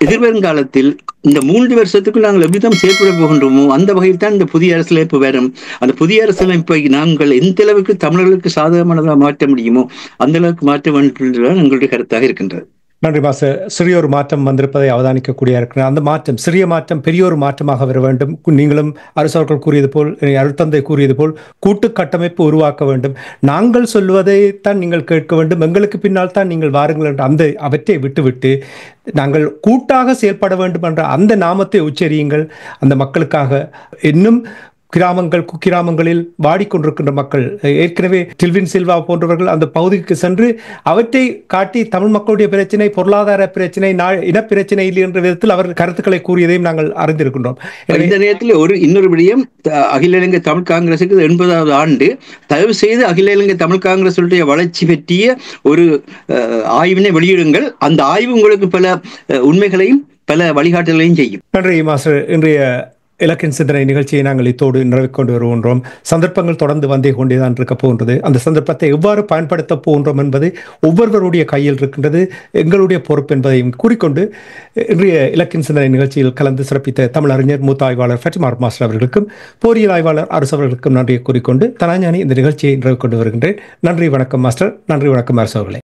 எதிர்வருங்காலத்தில் இந்த 3 வருஷத்துக்குள் நாங்கள் எப்படித்தான் செயற்பட போகின்றோமோ அந்த வகையில் தான் இந்த புதிய அரசியலமைப்பு வரும். அந்த புதிய அரசியலமைப்பை நாங்கள் எந்த அளவுக்கு தமிழர்களுக்கு சாதகமானதாக மாற்ற முடியுமோ அந்த அளவுக்கு மாற்ற வேண்டும் எங்களுடைய கருத்தாக இருக்கின்றது. நன்றி மாஸ்டர். சிறிய ஒரு மாற்றம் வந்திருப்பதை அவதானிக்கக்கூடிய இருக்கிறேன். அந்த மாற்றம் சிறிய மாற்றம் பெரிய ஒரு மாற்றமாக வர வேண்டும். நீங்களும் அரசர்கள் கூறியது போல், அருட்தந்தை கூறியது போல் கூட்டு கட்டமைப்பு உருவாக்க வேண்டும். நாங்கள் சொல்வதை தான் நீங்கள் கேட்க வேண்டும், எங்களுக்கு பின்னால் தான் நீங்கள் வாருங்கள் என்ற அந்த அவற்றை விட்டுவிட்டு நாங்கள் கூட்டாக செயல்பட வேண்டும் என்ற அந்த நாமத்தை உச்சரியுங்கள். அந்த மக்களுக்காக இன்னும் கிராமங்கள் குக்கிராமங்களில் வாடிக்கொண்டிருக்கின்ற மக்கள், ஏற்கனவே டில்வின் சில்வா போன்றவர்கள் அந்த பகுதிக்கு சென்று அவற்றை காட்டி தமிழ் மக்களுடைய பிரச்சனை பொருளாதார பிரச்சனை இனப்பிரச்சனை இல்லை என்ற விதத்தில் அவர் கருத்துக்களை கூறியதையும் நாங்கள் அறிந்திருக்கின்றோம். இந்த நேரத்தில் இன்னொரு விடயம், அகில இலங்கை தமிழ் காங்கிரசுக்கு 80வது ஆண்டு. தயவு செய்து அகில இலங்கை தமிழ் காங்கிரசுடைய வளர்ச்சி பற்றிய ஒரு ஆய்வினை வெளியிடுங்கள். அந்த ஆய்வு உங்களுக்கு பல உண்மைகளையும் பல வழிகாட்டுகளையும் செய்யும். நன்றி மாஸ்டர். இன்றைய இலக்கின் சிந்தனை நிகழ்ச்சியை நாங்கள் இத்தோடு நிறைவு கொண்டு வருகின்றோம். சந்தர்ப்பங்கள் தொடர்ந்து வந்தே கொண்டேதான் இருக்க போகின்றது. அந்த சந்தர்ப்பத்தை எவ்வாறு பயன்படுத்த போகின்றோம் என்பது ஒவ்வொருவருடைய கையில் இருக்கின்றது, எங்களுடைய பொறுப்பு என்பதையும் கூறிக்கொண்டு இன்றைய இலக்கின் சிந்தனை நிகழ்ச்சியில் கலந்து சிறப்பித்த தமிழறிஞர் மூத்த ஆய்வாளர் ஃபட்டிமா மாஸ்டர் அவர்களுக்கும் போரியல் ஆய்வாளர் அரசு அவர்களுக்கும் நன்றியை கூறிக்கொண்டு தனாஞானி இந்த நிகழ்ச்சியை நிறைவு கொண்டு வருகின்றேன். நன்றி, வணக்கம் மாஸ்டர். நன்றி, வணக்கம் அரசு அவர்களே.